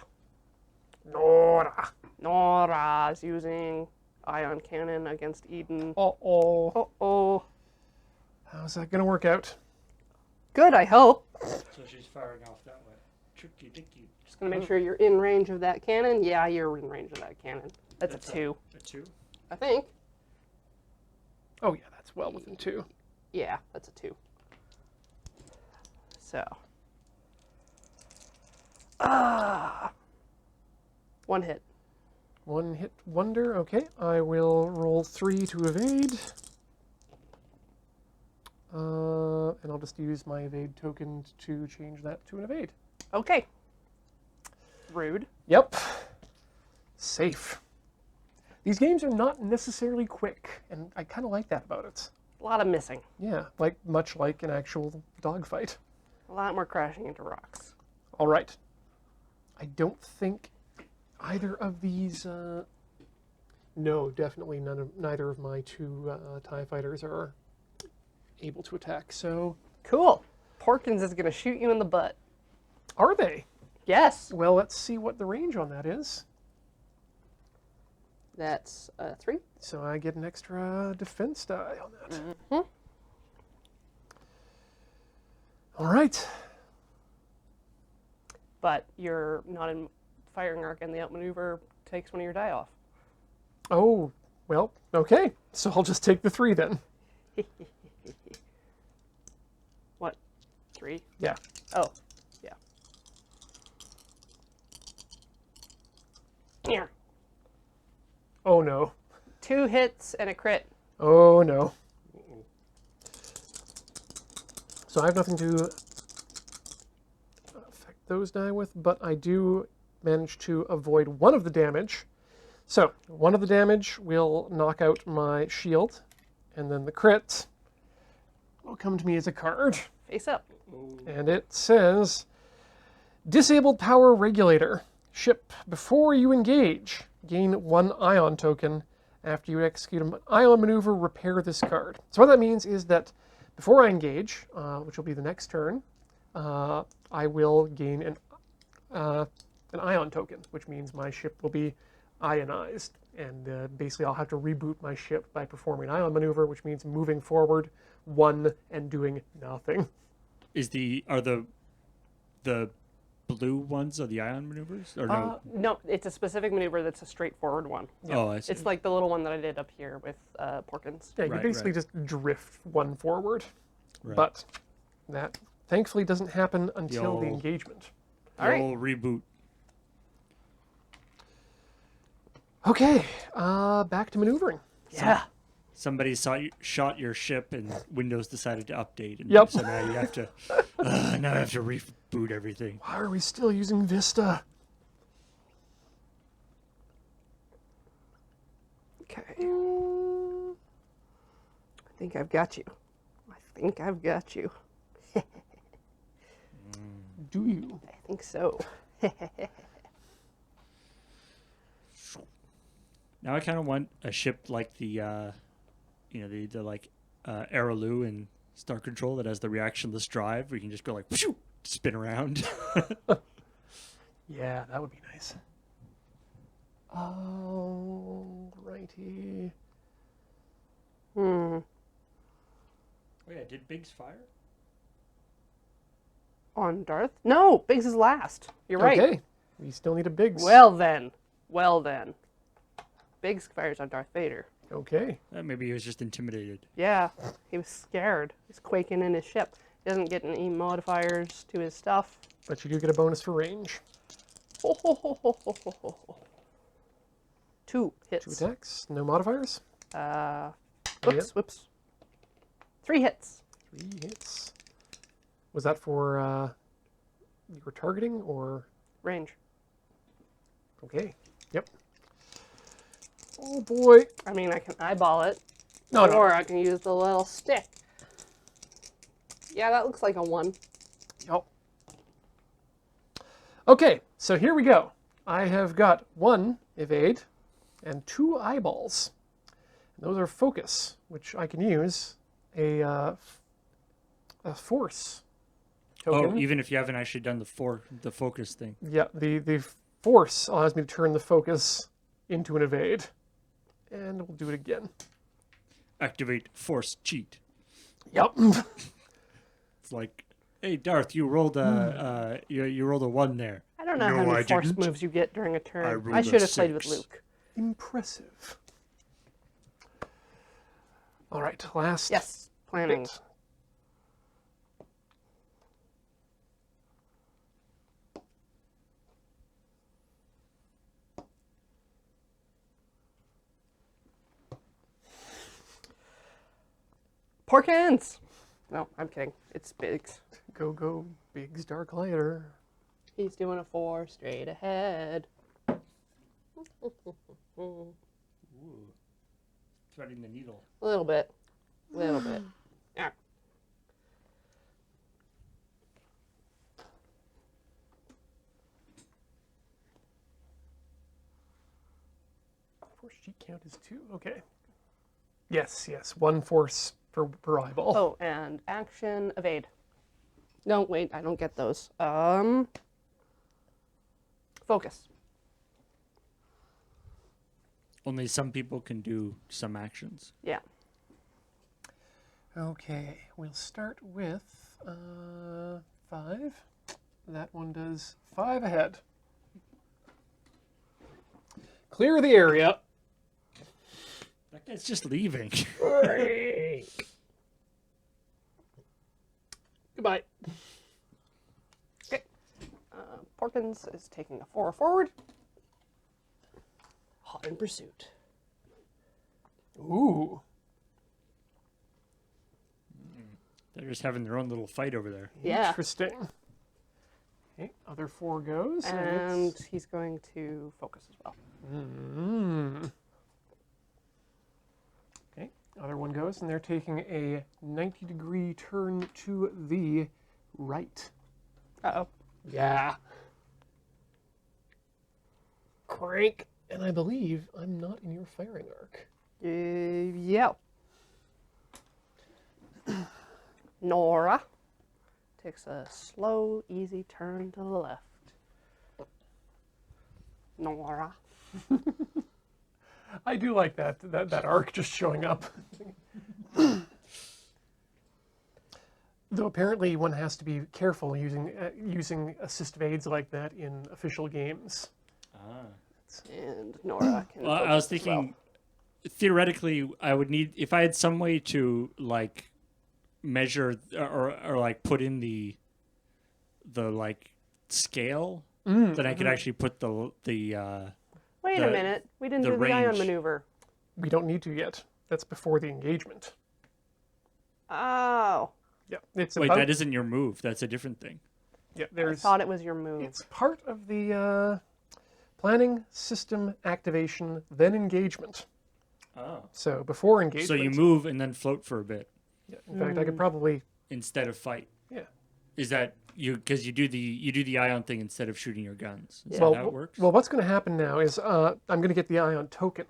Nora. Nora's using ion cannon against Eden. Uh-oh. Uh-oh. How's that gonna work out? Good, I hope. So she's firing off that way. Tricky dicky. Just gonna make sure you're in range of that cannon. Yeah, you're in range of that cannon. That's a 2. A 2? I think. Oh yeah, that's well within 2. Yeah, that's a 2. So. 1 hit. 1 hit wonder. Okay, I will roll 3 to evade. And I'll just use my evade token to change that to an evade. Okay. Rude. Yep. Safe. These games are not necessarily quick, and I kind of like that about it. A lot of missing. Yeah, much like an actual dogfight. A lot more crashing into rocks. All right. I don't think either of these. No, definitely neither of my 2 TIE fighters are able to attack. So, Cool. Porkins is gonna shoot you in the butt. are they? Yes. Well, let's see what the range on that is. That's 3. So I get an extra defense die on that. Mm-hmm. All right. But you're not in firing arc, and the outmaneuver takes 1 of your die off. Oh, well, okay. So I'll just take the 3 then. What? 3? Yeah. Oh, yeah. Here. Oh no. 2 hits and a crit. Oh no. So I have nothing to affect those die with, but I do manage to avoid 1 of the damage. So 1 of the damage will knock out my shield, and then the crit will come to me as a card. Face up. And it says, Disabled Power Regulator. Ship before you engage. Gain 1 ion token After you execute an island maneuver, repair this card. So what that means is that before I engage, which will be the next turn, I will gain an ion token, which means my ship will be ionized. And basically I'll have to reboot my ship by performing an island maneuver, which means moving forward 1 and doing nothing. Are the blue ones are the ion maneuvers or no? No, it's a specific maneuver that's a straightforward one. Oh, I see. It's like the little one that I did up here with Porkins. Yeah, you Right, basically right. just drift 1 forward. Right. But that thankfully doesn't happen until the Yo. engagement. The All right. old reboot. Okay, back to maneuvering. Yeah. Somebody shot your ship, and Windows decided to update. And Yep. So now you have to reboot everything. Why are we still using Vista? Okay. I think I've got you. Do you? I think so. Now I kind of want a ship like the Araloo in Star Control that has the reactionless drive, where you can just go like whoosh, spin around. Yeah, that would be nice. Oh, righty. Hmm. Oh yeah, did Biggs fire? On Darth? No, Biggs is last. You're right. Okay, we still need a Biggs. Well then. Biggs fires on Darth Vader. Okay. Maybe he was just intimidated. Yeah, he was scared. He's quaking in his ship. He doesn't get any modifiers to his stuff. But you do get a bonus for range. 2 2 hits. attacks, no modifiers. Whoops. 3 hits. 3 hits. Was that for your targeting or? Range. Okay. Yep. Oh boy. I mean, I can eyeball it. No, no. Or I can use the little stick. Yeah, that looks like a 1. Yep. Okay, so here we go. I have got 1 evade and 2 eyeballs. Those are focus, which I can use a force token. Oh, even if you haven't actually done the focus thing. Yeah, the force allows me to turn the focus into an evade. And we'll do it again. Activate force cheat. Yep. It's like, hey Darth, you rolled a you rolled a 1 there. I don't know No, how many I force didn't. moves you get during a turn. I rolled a should have played with 6. Luke. Impressive. All right, last. Yes, planning. bit. Porkins! No, I'm kidding. It's Biggs. Go, Biggs Dark Lighter. He's doing a 4 straight ahead. Ooh. Threading the needle. A little bit. Yeah. Force cheat count is 2. Okay. Yes. 1 force per eyeball. Oh, and action, evade. No, wait, I don't get those. Focus. Only some people can do some actions. Yeah. Okay, we'll start with 5. That one does 5 ahead. Clear the area. That guy's just leaving. Goodbye. Okay. Porkins is taking a 4 forward. Hot in pursuit. Ooh. They're just having their own little fight over there. Yeah. Interesting. Okay, other 4 goes. And he's going to focus as well. Okay, other one goes, and they're taking a 90-degree turn to the right. Uh-oh. Yeah. Crank. And I believe I'm not in your firing arc. Yeah. Nora takes a slow, easy turn to the left. Nora. I do like that arc just showing up. Though apparently one has to be careful using assistive aids like that in official games. And Nora can. Well, I was thinking, theoretically, I would need, if I had some way to like measure or like put in the like scale, then I could actually put the Wait a the- minute. We didn't the do the ion range. maneuver. We don't need to yet. That's before the engagement. Oh. Yeah, it's Wait, about, that isn't your move. That's a different thing. yeah. I There's thought it was your move. it's part of the planning, system activation, then engagement. Oh. So before engagement. So you move and then float for a bit Yeah, in fact, I could probably. instead of fight. Yeah. Is that because you do the ion thing instead of shooting your guns? Is Well, that how it works? well, what's going to happen now is I'm going to get the ion token.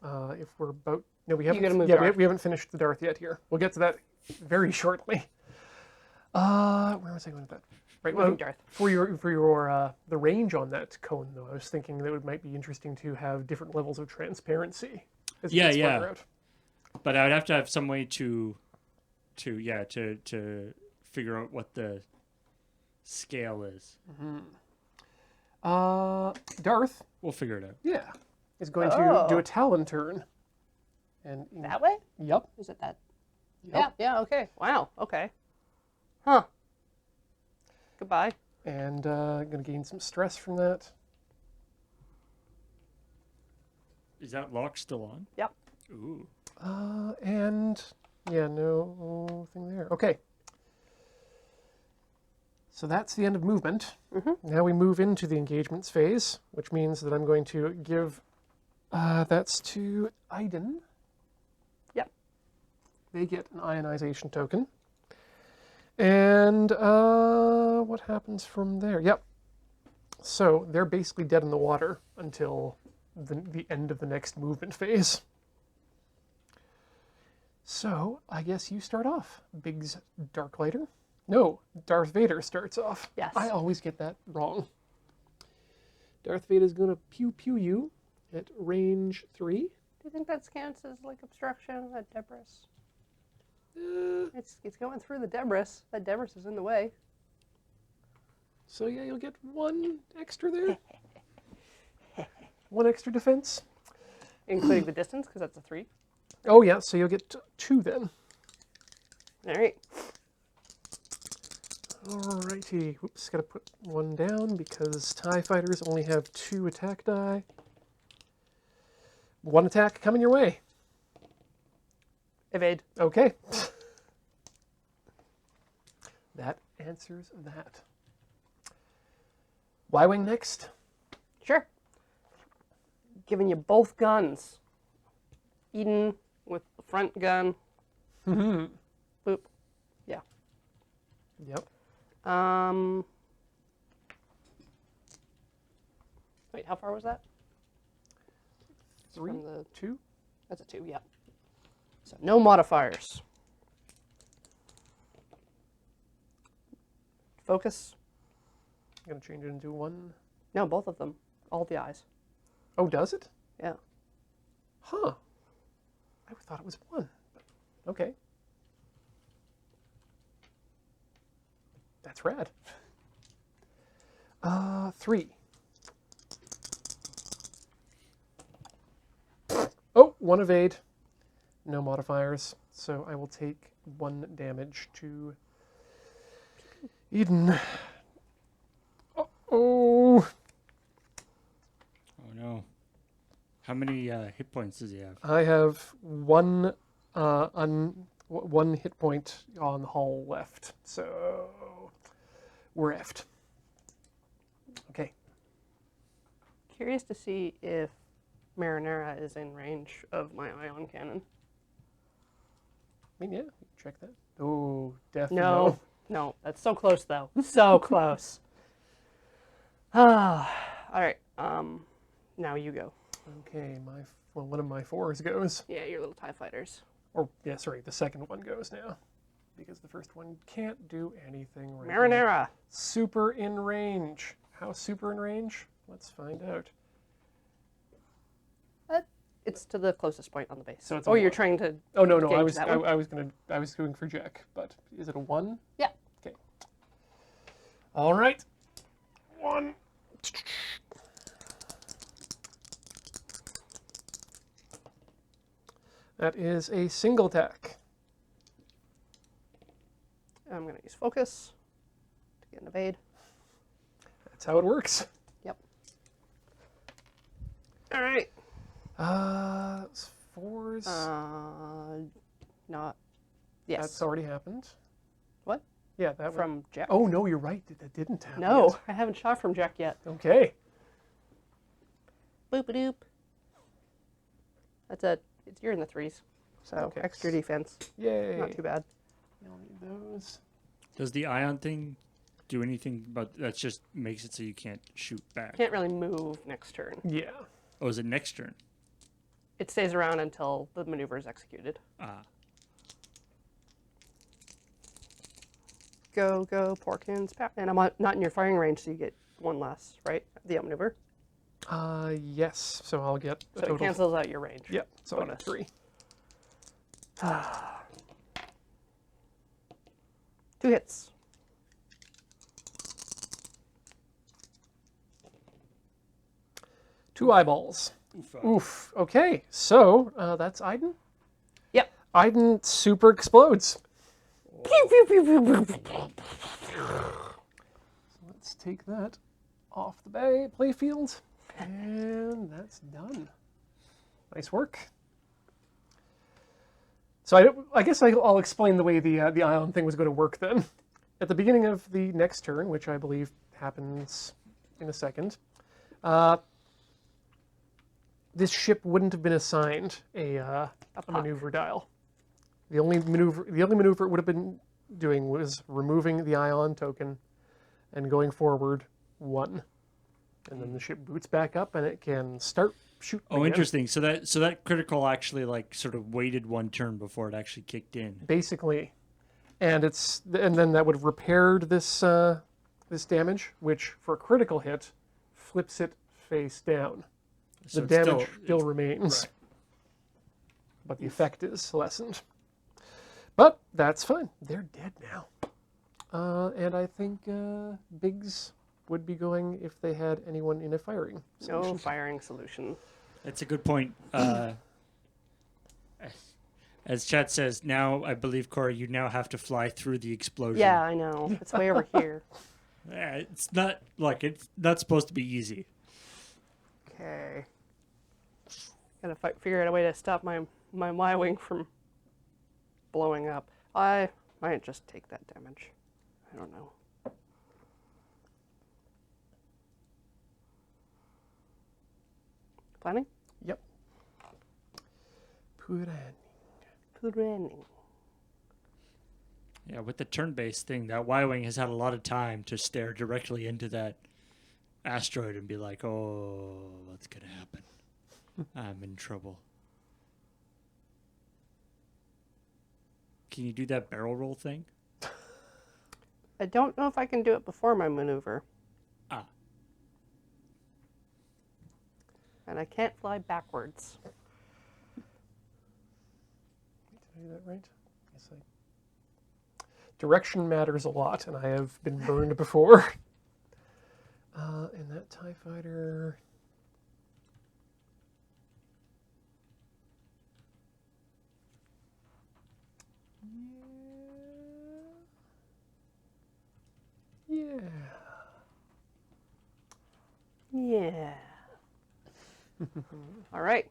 If we're about no, we haven't. gotta move yeah, Darth. we haven't finished the Darth yet. Here, we'll get to that very shortly. Where was I going with that? Right, Moving Darth. for your the range on that cone though, I was thinking that it might be interesting to have different levels of transparency. As it Yeah, gets yeah. farther out. But I would have to have some way to figure out what the scale is. Darth, We'll figure it out. yeah, is going to do Oh. a Talon turn. And That way? Yep. Is it that? Yep. Yeah, okay. Wow, okay. Huh. Goodbye. And going to gain some stress from that. Is that lock still on? Yep. Ooh. And yeah, no thing there. Okay. So that's the end of movement. Now we move into the engagements phase, which means that I'm going to give that's to Aiden. Yep. They get an ionization token. And what happens from there? Yep. So they're basically dead in the water until the end of the next movement phase. So I guess you start off, Biggs Darklighter. No, Darth Vader starts off. Yes. I always get that wrong. Darth Vader's going to pew you at range 3. Do you think that counts as like obstruction, that debris? It's going through the debris. That debris is in the way. So yeah, you'll get 1 extra there. 1 extra defense. Including the distance, because that's a 3. Oh yeah, so you'll get 2 then. All right. Alrighty. Whoops, gotta put 1 down because TIE fighters only have 2 attack die. 1 attack coming your way. Evade. Okay. That answers that. Y-Wing next. Sure. Giving you both guns. Eden with the front gun. Boop. Yeah. Yep. Wait, how far was that? 3, From the 2. That's a 2, yeah. So no modifiers. Focus. I'm gonna change it into 1. No, both of them. All the eyes. Oh, does it? Yeah. Huh. I thought it was 1. But okay. That's rad. 3. Oh, 1 evade. No modifiers. So I will take 1 damage to Eden. Oh. Oh no. How many hit points does he have? I have 1 1 hit point on the hull left. So we're effed. Okay. Curious to see if Marinara is in range of my ion cannon. I mean, yeah, check that. Oh, definitely. No. No, that's so close though. So close. Ah, all right. Now you go. Okay, one of my 4s goes. Yeah, your little TIE fighters. Or, yeah, sorry, the second one goes now. Because the first one can't do anything right now. Marinara. Super in range. How super in range? Let's find out. It's to the closest point on the base. So it's you're trying to. Oh no, gauge I was that one? I was going for Jack, but is it a 1? Yeah. Okay. All right. 1. That is a single attack. I'm going to use focus to get an evade. That's how it works. Yep. All right. It's 4s. Not. Yes. That's already happened. What? Yeah, that From Jack. Oh no, you're right. That didn't happen. No, yet. I haven't shot from Jack yet. Okay. Boop a doop. You're in the 3s, so Okay. extra defense. Yay. Not too bad. You'll need those. Does the ion thing do anything? But that just makes it so you can't shoot back. Can't really move next turn. Yeah. Oh, is it next turn? It stays around until the maneuver is executed. Ah. Go, Porkins, and I'm not in your firing range, so you get 1 less, right? The outmaneuver. Yes. So I'll get a So total. it cancels out your range. Yep. So I got bonus. 3. 2 hits. Two eyeballs. Oof. Okay. So that's Iden. Yep. Iden super explodes. Pew, pew, pew, pew, pew, pew. So let's take that off the playfield, and that's done. Nice work. So I guess I'll explain the way the ion thing was going to work then. At the beginning of the next turn, which I believe happens in a second, this ship wouldn't have been assigned a maneuver dial. The only maneuver it would have been doing was removing the ion token and going forward 1. And then the ship boots back up and it can start shooting. Oh, again. interesting. So that critical actually like sort of waited 1 turn before it actually kicked in. Basically. And then that would have repaired this this damage, which for a critical hit flips it face down. So The it's damage still remains. right. But the effect is lessened. But that's fine. They're dead now. And I think Biggs would be going if they had anyone in a firing solution. No firing solution. That's a good point. As chat says, now I believe, Corey, you now have to fly through the explosion. Yeah, I know. It's way over here. Yeah, it's not supposed to be easy. Okay. Gotta figure out a way to stop my Y-wing from blowing up. I might just take that damage. I don't know. Planning? Yep. Planning. Yeah, with the turn-based thing, that Y-wing has had a lot of time to stare directly into that asteroid and be like, "Oh, what's gonna happen? I'm in trouble." Can you do that barrel roll thing? I don't know if I can do it before my maneuver. Ah. And I can't fly backwards. Did I do that right? Yes, Direction matters a lot, and I have been burned before. And that TIE fighter... Yeah. Yeah. All right.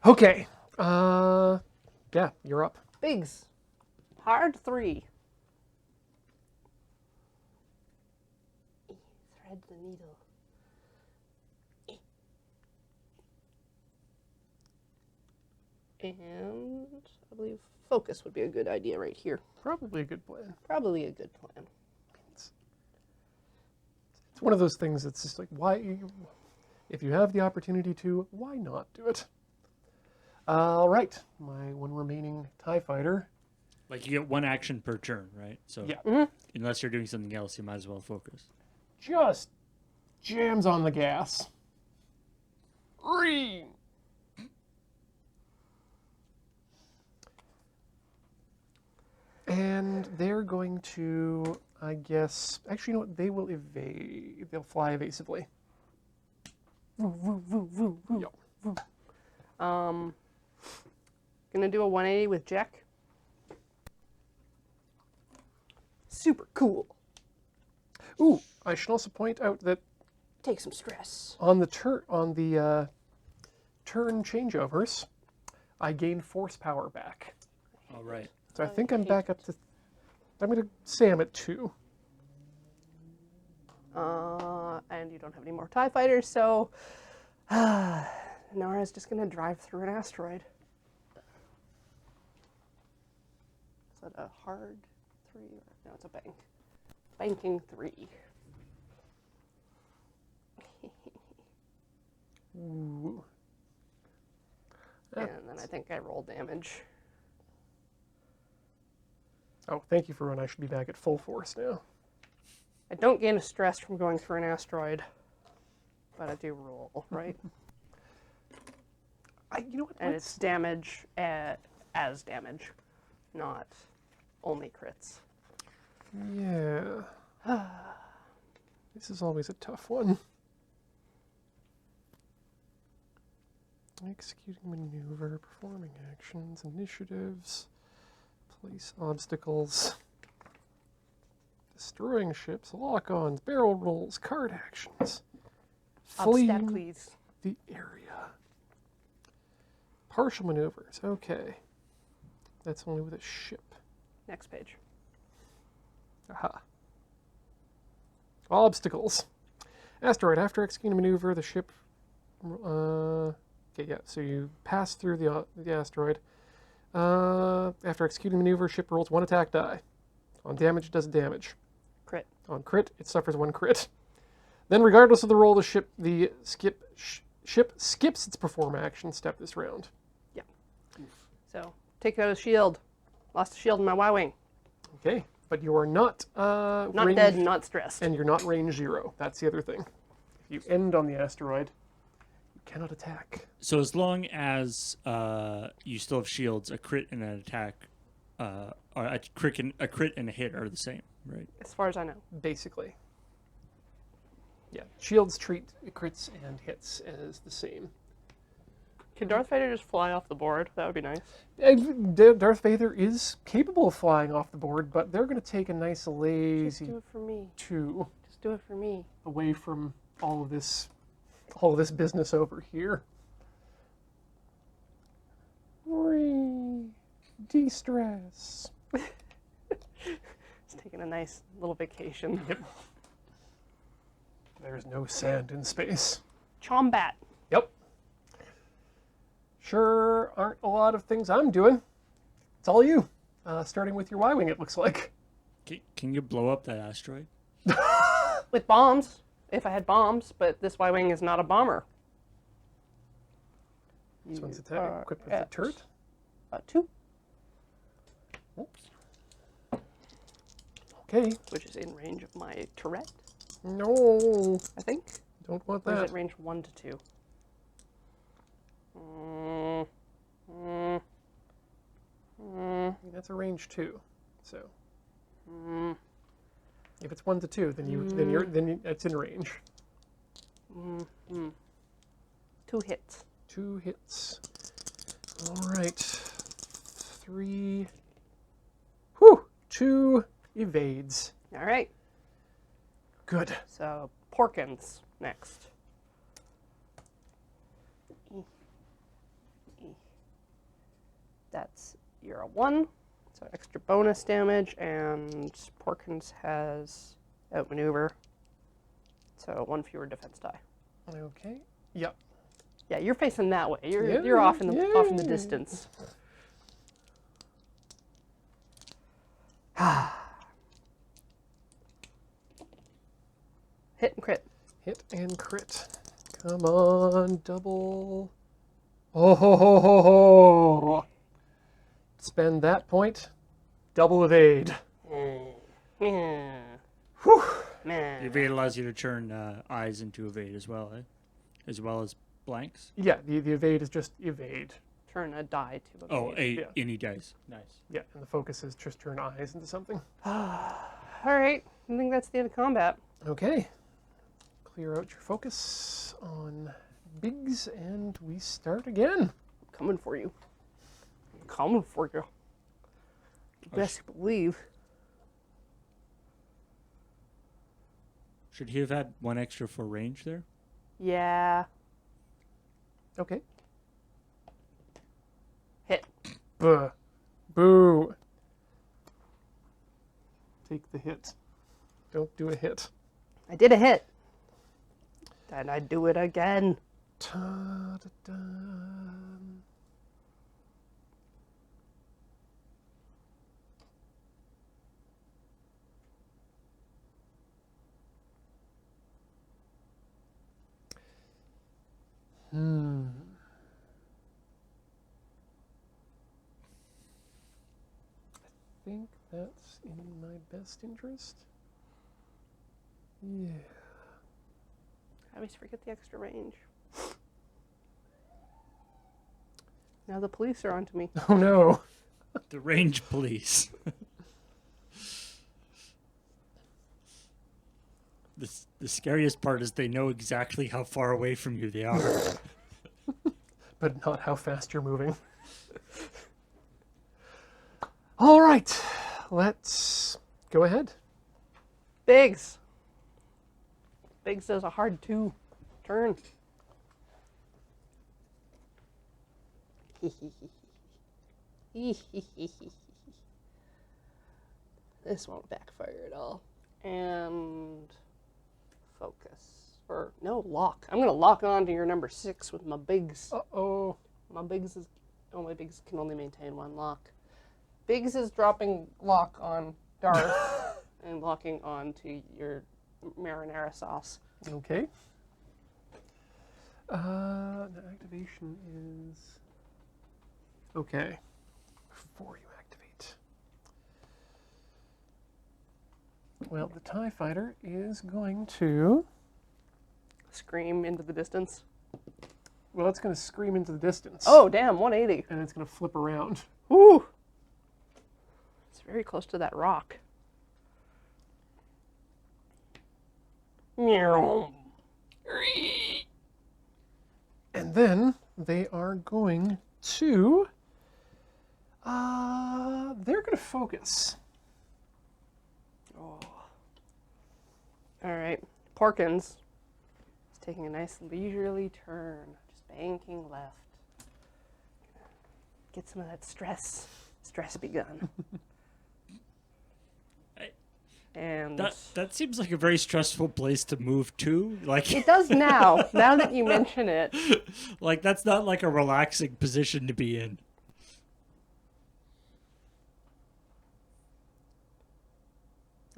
Okay. Yeah, you're up. Biggs. Hard 3. Thread the needle. And I believe focus would be a good idea right here. Probably a good plan. Probably a good plan. It's one of those things that's just like, why? If you have the opportunity to, why not do it? All right, my one remaining TIE fighter. Like you get one action per turn, right? So Yeah. unless you're doing something else, you might as well focus. Just jams on the gas. Ring. And they're going to, I guess, actually, you know what? They will evade. They'll fly evasively. Woo, woo, woo, woo, woo, Yep. woo. Gonna do a 180 with Jack. Super cool. Ooh, I should also point out that Take some stress. on the turn changeovers, I gain force power back. All right. So I think I'm back up to. I'm going to say I'm at 2. And you don't have any more TIE fighters, so Nara's just gonna drive through an asteroid. Is that a hard 3? Or, no, it's a bank. Banking 3. Ooh. And then I think I roll damage. Oh, thank you for when I should be back at full force now. I don't gain a stress from going through an asteroid, but I do roll, right? You know what? And it's damage as damage, not only crits. Yeah. This is always a tough one. Executing maneuver, performing actions, initiatives, place obstacles, destroying ships, lock-ons, barrel rolls, card actions, fleeing Obstacles. the area. Partial maneuvers, okay. That's only with a ship. Next page. Aha. Obstacles. Asteroid. After executing a maneuver, the ship... okay, yeah, so you pass through the asteroid. After executing a maneuver, ship rolls 1 attack die. On damage, it does damage. Crit. On crit, it suffers 1 crit. Then, regardless of the roll, the ship skips its perform action step this round. Yeah. So, take out a shield. Lost a shield in my Y-Wing. Okay, but you are not Not range, dead, not stressed. and you're not range 0. That's the other thing. If you end on the asteroid, you cannot attack. So as long as you still have shields, a crit and an attack, or a crit and a hit are the same, right? As far as I know. Basically. Yeah, shields treat crits and hits as the same. Can Darth Vader just fly off the board? That would be nice. Darth Vader is capable of flying off the board, but they're going to take a nice Just lazy do it for me. 2 Just do it for me. away from all of this business over here. De-stress. Just taking a nice little vacation. Yep. There's no sand in space. Chombat. Yep. Sure aren't a lot of things I'm doing. It's all you. Starting with your Y-Wing, it looks like. Can you blow up that asteroid? With bombs. If I had bombs, but this Y-Wing is not a bomber. This one's equipped with a turret. 2. Oops. Okay. Which is in range of my turret, No. I think. Don't want Or is that. it range 1 to 2? That's a range 2. So. If it's 1 to 2, then it's in range. 2 hits. 2 hits. All right. 3. Whew. 2 evades. All right. Good. So Porkins next. That's you're a 1, so extra bonus damage, and Porkins has outmaneuver, so 1 fewer defense die. Okay. Yep. Yeah, you're facing that way. You're Yeah, you're off in the yeah. distance. Hit and crit. Hit and crit. Come on, double. Oh ho ho ho ho! Spend that point. Double evade. Yeah. Whew. The evade allows you to turn eyes into evade as well, eh? As well as blanks. Yeah, the evade is just evade. Turn a die to a Oh, page. any dice. Nice. Yeah, and the focus is just turn eyes into something. All right, I think that's the end of combat. Okay. Clear out your focus on Biggs, and we start again. I'm coming for you. I'm coming for you. You best believe. Should he have had one extra for range there? Yeah. Okay. Hit. Buh. Boo. Take the hit. Don't do a hit. I did a hit. Then I do it again. Ta-da-da. I think that's in my best interest. Yeah. I always forget the extra range. Now the police are onto me. Oh no. The range police. The scariest part is they know exactly how far away from you they are. But not how fast you're moving. All right. Let's go ahead. Biggs. Biggs does a hard 2 turn. This won't backfire at all. And focus. Or no, lock. I'm gonna lock on to your number 6 with my Biggs. Uh-oh. My Biggs can only maintain 1 lock. Biggs is dropping lock on Darth and locking on to your marinara sauce. Okay. The activation is... Okay. Before you activate. Well, the TIE Fighter is going to... Scream into the distance. Well, it's going to scream into the distance. Oh, damn, 180. And it's going to flip around. Ooh. It's very close to that rock. Meow. And then they are going to... they're going to focus. Oh. All right. Porkins is taking a nice leisurely turn, just banking left. Get some of that stress begun. And That seems like a very stressful place to move to. Like it does now that you mention it. Like that's not like a relaxing position to be in.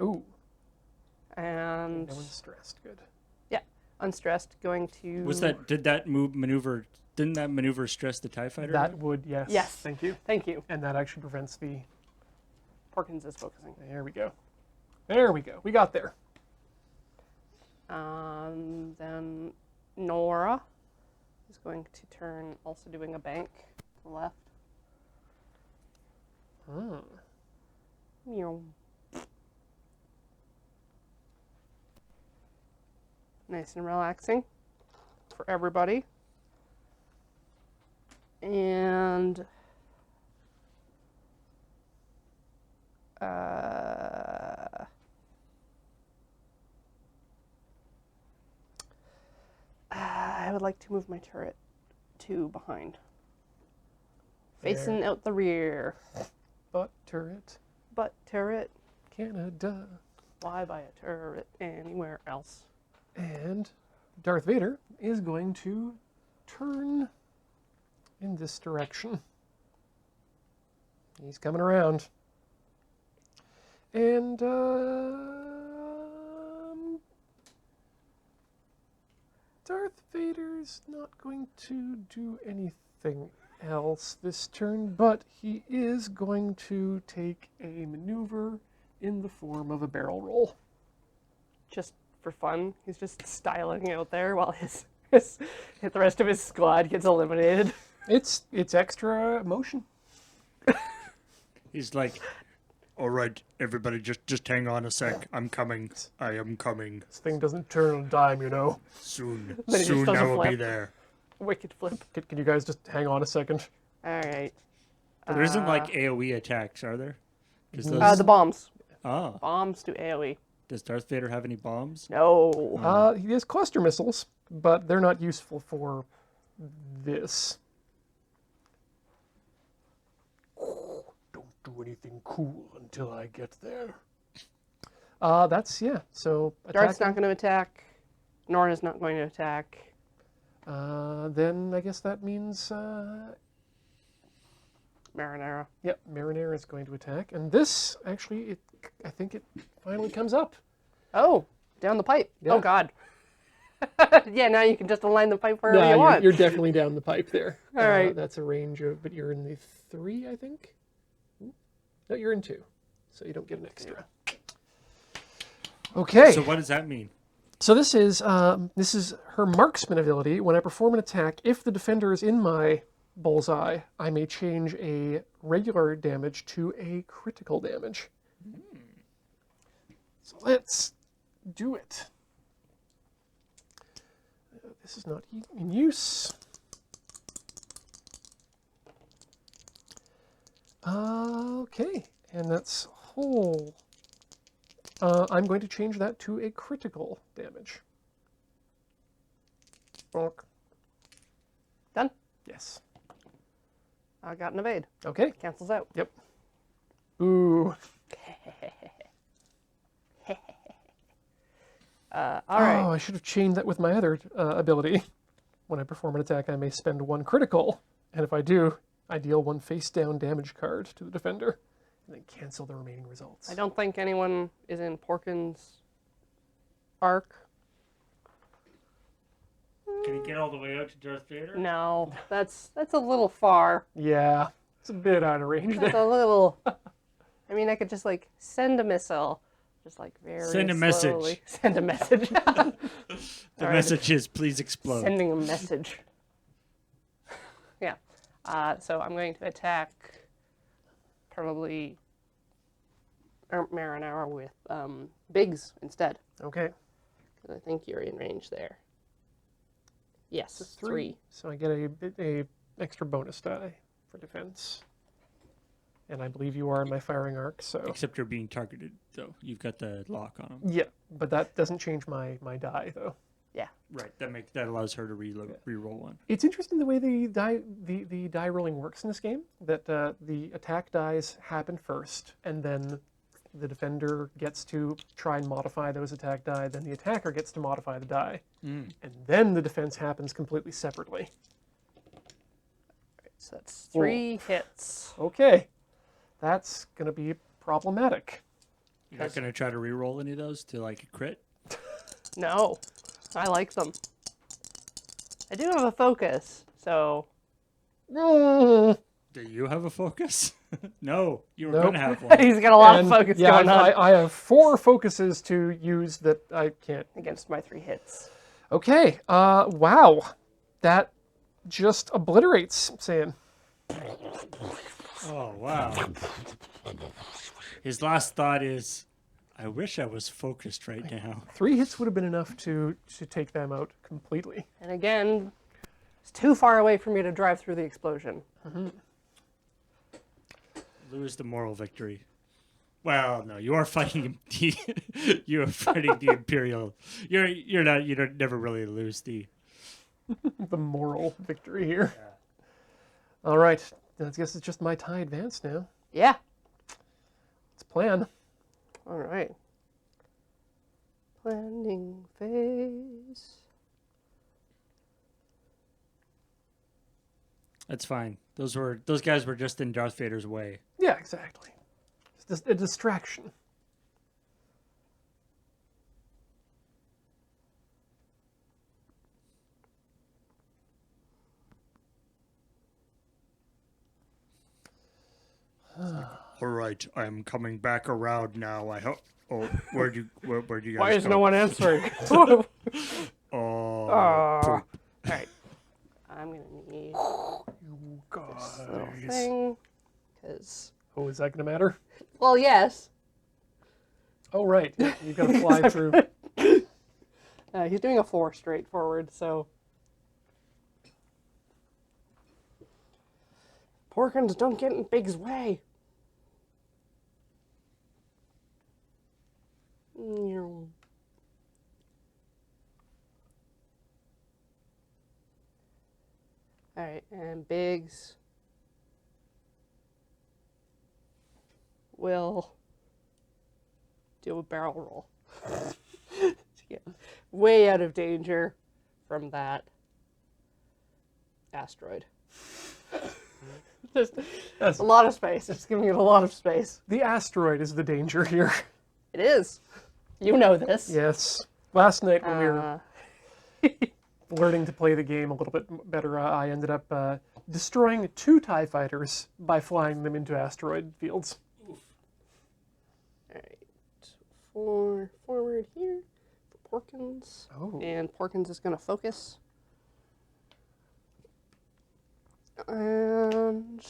Ooh. And No one's stressed. Good. yeah, unstressed, going to... Didn't that maneuver stress the TIE Fighter? That would, yes. Yes. Thank you. Thank you. And that actually prevents the... Porkins is focusing. There we go. There we go. We got there. Then Nora is going to turn, also doing a bank to the left. Meow. Nice and relaxing for everybody. And I would like to move my turret to behind. Facing There. out the rear. Butt turret. But turret, Canada. why buy a turret anywhere else? And Darth Vader is going to turn in this direction. He's coming around. And, Darth Vader's not going to do anything else this turn, but he is going to take a maneuver in the form of a barrel roll. Just for fun, he's just styling out there while the rest of his squad gets eliminated. It's extra motion. He's like, all right, everybody, just hang on a sec. I'm coming. I am coming. This thing doesn't turn on a dime, you know. Soon. Then he just Soon does a I will be flip. there. Wicked flip. Can you guys just hang on a second? All right. But there isn't like AoE attacks, are there? 'Cause The bombs. Oh, Bombs do AoE. does Darth Vader have any bombs? No. He has cluster missiles, but they're not useful for this. Don't do anything cool until I get there. So Darth's attacking, not going to attack. Norna's not going to attack. then I guess that means Marinara. yep, Marinara is going to attack, and this actually, I think it finally comes up. Oh, down the pipe. Yeah. Oh, God. Yeah, now you can just align the pipe wherever you want. You're definitely down the pipe there. All right. That's a range of, but you're in the 3, I think. No, you're in 2, so you don't get an extra. Okay. So what does that mean? So this is her marksman ability. When I perform an attack, if the defender is in my bullseye, I may change a regular damage to a critical damage. So let's do it. This is not in use. Okay, and that's whole. I'm going to change that to a critical damage. Bonk. Done. Yes. I got an evade. Okay. Cancels out. Yep. Ooh. All right. Oh, I should have chained that with my other ability. When I perform an attack, I may spend 1 critical, and if I do, I deal 1 face-down damage card to the defender, and then cancel the remaining results. I don't think anyone is in Porkin's arc. Can he get all the way out to Darth Vader? No, that's a little far. Yeah, it's a bit out of range That's there. a little. I mean, I could just like send a missile, just like very Send a message. slowly. Send a message. The message is, please explode. Sending a message. Yeah. So I'm going to attack probably Marinara with Biggs instead. Okay. Because I think you're in range there. Yes, 3. So I get a extra bonus die for defense. And I believe you are in my firing arc, so... Except you're being targeted, though. You've got the lock on him. Yeah, but that doesn't change my die, though. Yeah. Right. That allows her to re-roll one. It's interesting the way the die rolling works in this game. That the attack dies happen first, and then the defender gets to try and modify those attack die. Then the attacker gets to modify the die, and then the defense happens completely separately. So that's 3 hits. Okay, that's gonna be problematic. You're not going to try to re-roll any of those to like a crit? No, I like them. I do have a focus, so Mm. Do you have a focus? No, you were Nope. going to have one. he's got a lot And, of focus yeah, going on I have 4 focuses to use that I can't. against my 3 hits. Okay, wow, that just obliterates Sam. Oh, wow. His last thought is, I wish I was focused right now. 3 hits would have been enough to take them out completely. And again, it's too far away for me to drive through the explosion. Lose the moral victory. Well, no, you are fighting you are fighting the Imperial. You don't never really lose the The moral victory here. All right, I guess it's just my tie advance now. Yeah. Let's plan. All right. Planning phase. That's fine. Those guys were just in Darth Vader's way. Yeah, exactly. It's just a distraction. All right, I'm coming back around now. I hope. Oh, where'd you guys Why is go? no one answering? Oh, All right. I'm going to need You this little guys. thing. Because, Oh, is that going to matter? well, yes. Oh, right. You got to fly through. He's doing a 4 straight forward, so. Porkins, don't get in Big's way. Alright, and Biggs will do a barrel roll. To get way out of danger from that asteroid. Just a lot of space. It's giving it a lot of space. The asteroid is the danger here. It is. You know this. Yes. Last night when we were learning to play the game a little bit better, I ended up destroying 2 TIE fighters by flying them into asteroid fields. Alright. 4 forward here for Porkins. Oh. And Porkins is going to focus. And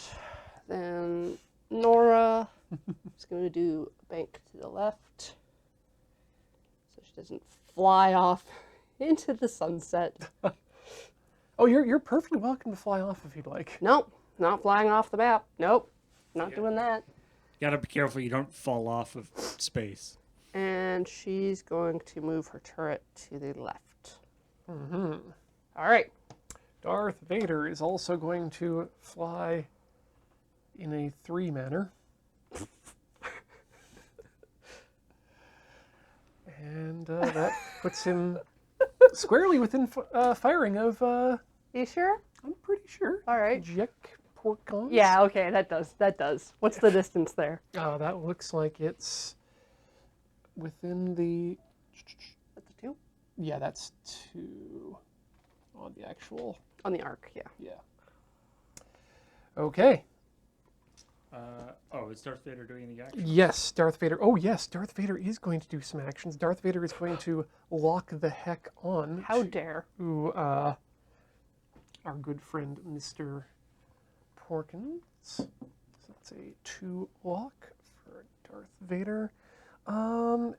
then Nora is going to do a bank to the left so she doesn't fly off into the sunset. Oh, you're perfectly welcome to fly off if you'd like. Nope, not flying off the map. Nope, not doing that. You gotta be careful you don't fall off of space. And she's going to move her turret to the left. Mm-hmm. All right. Darth Vader is also going to fly in a 3 manner. And that puts him squarely within firing of, You sure? I'm pretty sure. All right. Jack Porkons. Yeah, okay, that does. What's the distance there? That looks like it's within the... That's a 2? Yeah, that's 2 on the actual... On the arc, yeah. Yeah. Okay. Is Darth Vader doing the action? Yes, Darth Vader. Oh, yes, Darth Vader is going to do some actions. Darth Vader is going to lock the heck on How dare. to our good friend, Mr. Porkins. So that's a 2 lock for Darth Vader. And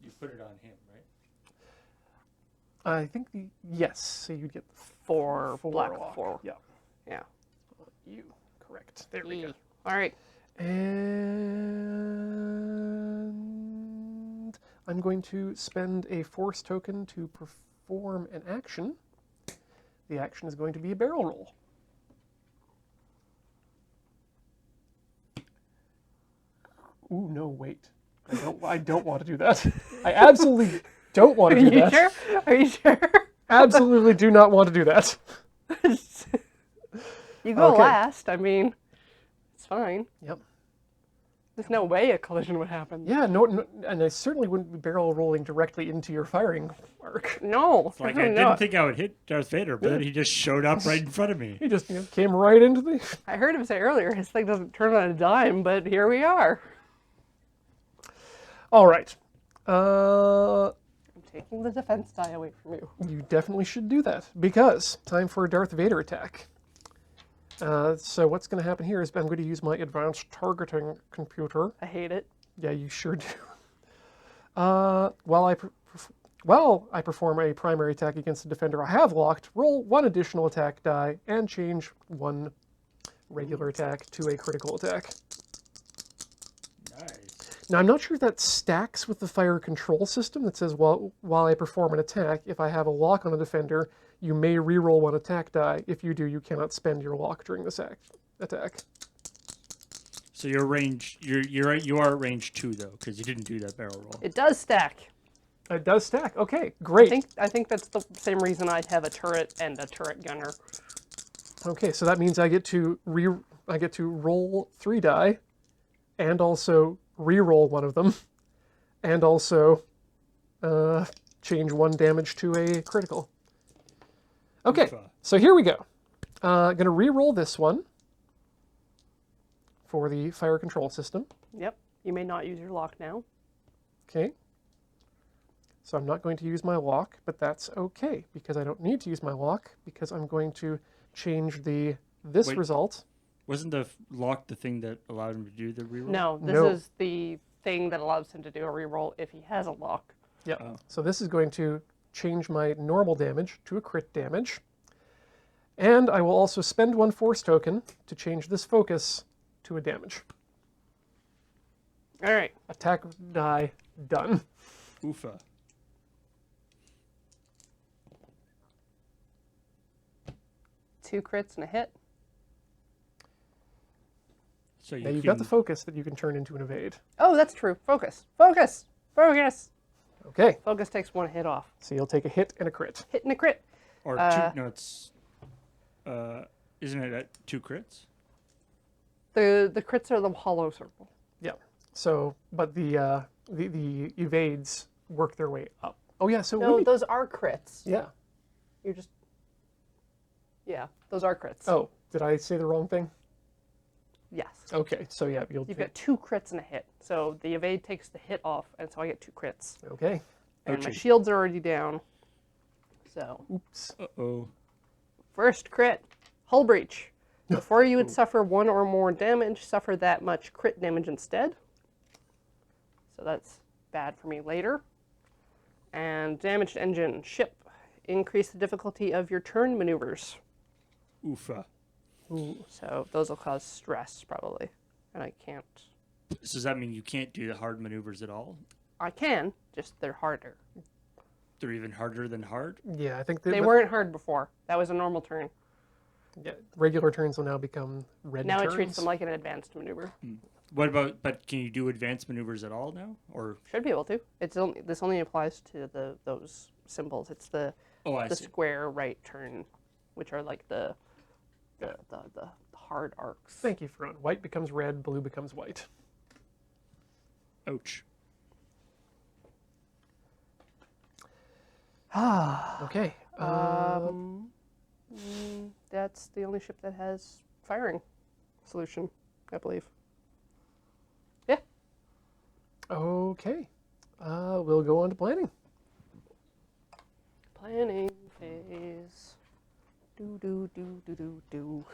You put it on him, right? I think yes, so you'd get 4 black lock. 4. Yeah, Yeah. you correct. There we go. All right. And I'm going to spend a force token to perform an action. The action is going to be a barrel roll. Ooh, no, wait. I don't want to do that. I absolutely don't want to do that. Sure? Are you sure? Absolutely do not want to do that. You go Okay. last. I mean, it's fine. Yep. There's no way a collision would happen. Yeah, no, and I certainly wouldn't be barrel rolling directly into your firing arc. No. Like, I definitely didn't not. think I would hit Darth Vader, but then he just showed up right in front of me. He just came right into the... I heard him say earlier his thing doesn't turn on a dime, but here we are. All right. I'm taking the defense die away from you. You definitely should do that, because time for a Darth Vader attack. So what's going to happen here is I'm going to use my advanced targeting computer. I hate it. Yeah, you sure do. While I perform a primary attack against the defender I have locked, roll 1 additional attack die and change 1 regular attack to a critical attack. Nice. Now, I'm not sure if that stacks with the fire control system that says, while I perform an attack, if I have a lock on a defender, you may reroll 1 attack die. If you do, you cannot spend your lock during this attack. So your range, you are at range 2 though, because you didn't do that barrel roll. It does stack. It does stack. Okay, great. I think that's the same reason I'd have a turret and a turret gunner. Okay, so that means I get to roll 3 die, and also re-roll 1 of them, and also change 1 damage to a critical. Okay, so here we go. Gonna re-roll this one for the fire control system. Yep. You may not use your lock now. Okay. So I'm not going to use my lock, but that's okay, because I don't need to use my lock, because I'm going to change this Wait. result. Wasn't the lock the thing that allowed him to do the reroll? No, this No. is the thing that allows him to do a reroll if he has a lock. Yeah. Oh. So this is going to change my normal damage to a crit damage. And I will also spend 1 force token to change this focus to a damage. All right. Attack die, done. Oofa. Two crits and a hit. So Now you've got the focus that you can turn into an evade. Oh, that's true. Focus. Focus. Focus. Okay, Focus takes 1 hit off. so you'll take a hit and a crit. Hit and a crit. Or two. No, it's. Isn't it at 2 crits? The crits are the hollow circle. Yeah. So, but the evades work their way up. Oh yeah. So No, let me- those are crits. yeah. You're just. Yeah, those are crits. Oh, did I say the wrong thing? Yes. Okay. So yeah, you'll You've take. got 2 crits and a hit. So the evade takes the hit off, and so I get 2 crits. Okay. And my Ouchie. shields are already down. So, Oops. Uh-oh. first crit, hull breach. Before you would suffer 1 or more damage, suffer that much crit damage instead. So that's bad for me later. And damaged engine, ship. Increase the difficulty of your turn maneuvers. Oofa. So those will cause stress, probably. And I can't. So does that mean you can't do the hard maneuvers at all? I can, just they're harder. They're even harder than hard? Yeah, I think They weren't hard before. That was a normal turn. Yeah, regular turns will now become red Now turns. it treats them like an advanced maneuver. What about, but can you do advanced maneuvers at all now? Or, Should be able to. This only applies to those symbols. It's the oh, I the see. square right turn, which are like the hard arcs. Thank you, Faron. White becomes red, blue becomes white. Ouch. Okay. That's the only ship that has firing solution, I believe. Yeah. Okay. We'll go on to planning. Planning phase. Do do do do do do.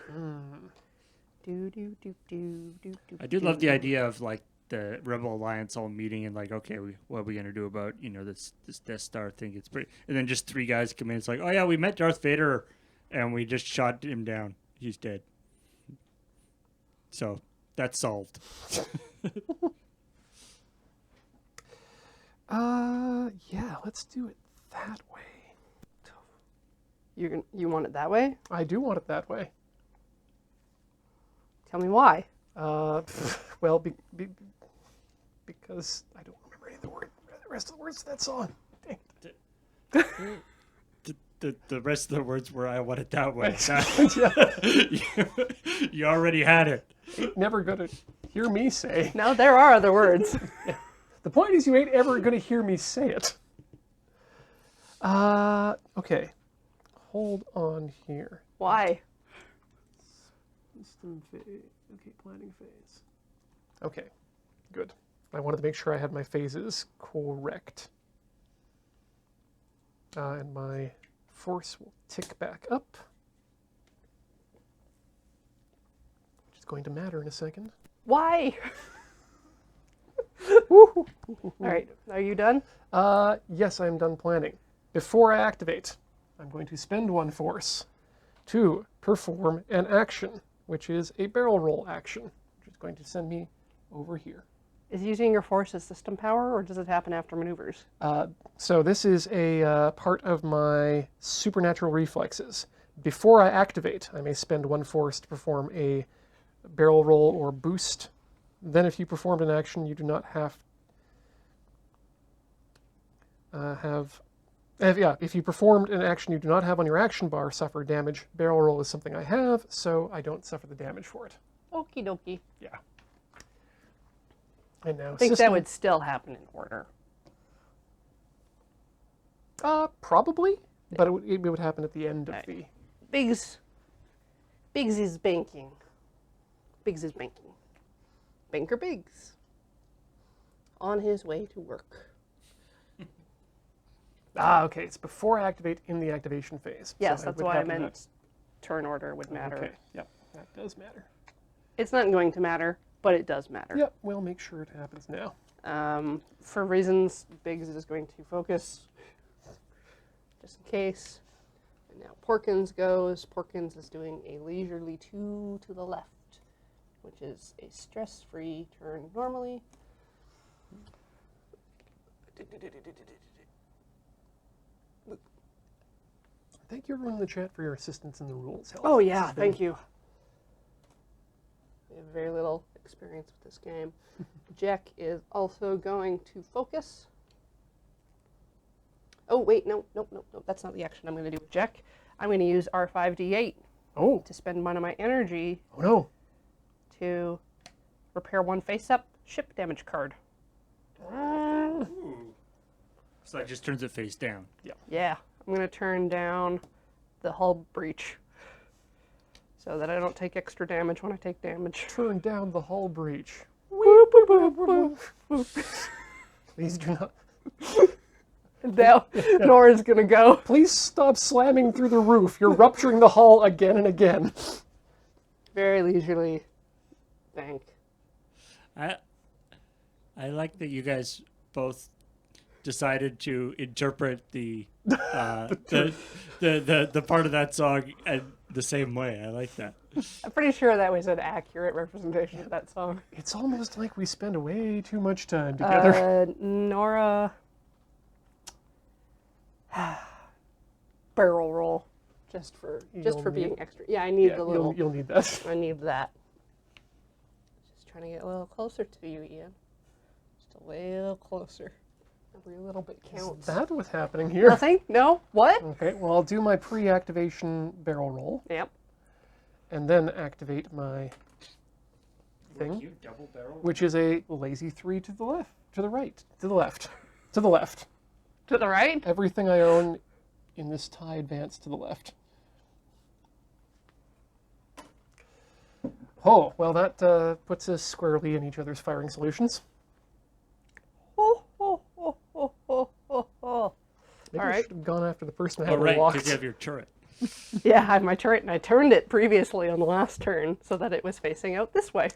Do do do do do do. I do love the idea of like the Rebel Alliance all meeting and like, okay, what are we gonna do about this Death Star thing? It's pretty, and then just 3 guys come in. It's like, oh yeah, we met Darth Vader, and we just shot him down. He's dead. So that's solved. Yeah, let's do it that way. You want it that way? I do want it that way. Tell me why. Well, because I don't remember any of the rest of the words to that song. Dang it. The rest of the words were, I want it that way. Yeah. You already had it. Ain't never gonna hear me say. No, there are other words. The point is, you ain't ever gonna hear me say it. Okay. Hold on here. Why? System phase. Okay, planning phase. Okay, good. I wanted to make sure I had my phases correct. And my force will tick back up, which is going to matter in a second. Why? All right, are you done? Yes, I am done planning. Before I activate, I'm going to spend 1 force to perform an action, which is a barrel roll action, which is going to send me over here. Is using your force as system power, or does it happen after maneuvers? So this is a part of my supernatural reflexes. Before I activate, I may spend 1 force to perform a barrel roll or boost. Then if you performed an action, you do not have if you performed an action you do not have on your action bar, suffer damage. Barrel roll is something I have, so I don't suffer the damage for it. Okie dokie. Yeah. And now I think that would still happen in order. probably, but it would happen at the end of Right. the... Biggs is banking. Biggs is banking. Banker Biggs. On his way to work. Okay. It's before activate in the activation phase. Yes, So that's would why I happen meant turn order would matter. Okay. Yep. That does matter. It's not going to matter, but it does matter. Yep. We'll make sure it happens now. For reasons, Biggs is going to focus, just in case. And now Porkins goes. Porkins is doing a leisurely 2 to the left, which is a stress-free turn normally. Thank you everyone in the chat for your assistance in the rules. Help. Oh yeah, thank you. We have very little experience with this game. Jack is also going to focus. Oh wait, no, that's not the action I'm going to do with Jack. I'm going to use R5D8 to spend one of my energy Oh no. to repair one face-up ship damage card. So that just turns it face down. Yeah, I'm going to turn down the hull breach so that I don't take extra damage when I take damage. Turn down the hull breach. Please do not. Now, Nora's going to go. Please stop slamming through the roof. You're rupturing the hull again and again. Very leisurely. Bank. I like that you guys both decided to interpret the part of that song the same way. I like that. I'm pretty sure that was an accurate representation of that song. It's almost like we spend way too much time together. Nora. Barrel roll. Just for being extra. Yeah, I need the little. You'll need that. I need that. Just trying to get a little closer to you, Ian. Just a little closer. Every little bit counts. Is that what's happening here? Nothing? No? What? Okay, well, I'll do my pre-activation barrel roll. Yep. And then activate my thing, Cute double barrel. which is a lazy 3 to the left, to the right, to the left, to the left. To the right? Everything I own in this tie advance to the left. Oh, well, that puts us squarely in each other's firing solutions. Maybe All I right. should have gone after the person that Oh, had right, walked. because you have your turret. Yeah, I have my turret, and I turned it previously on the last turn so that it was facing out this way.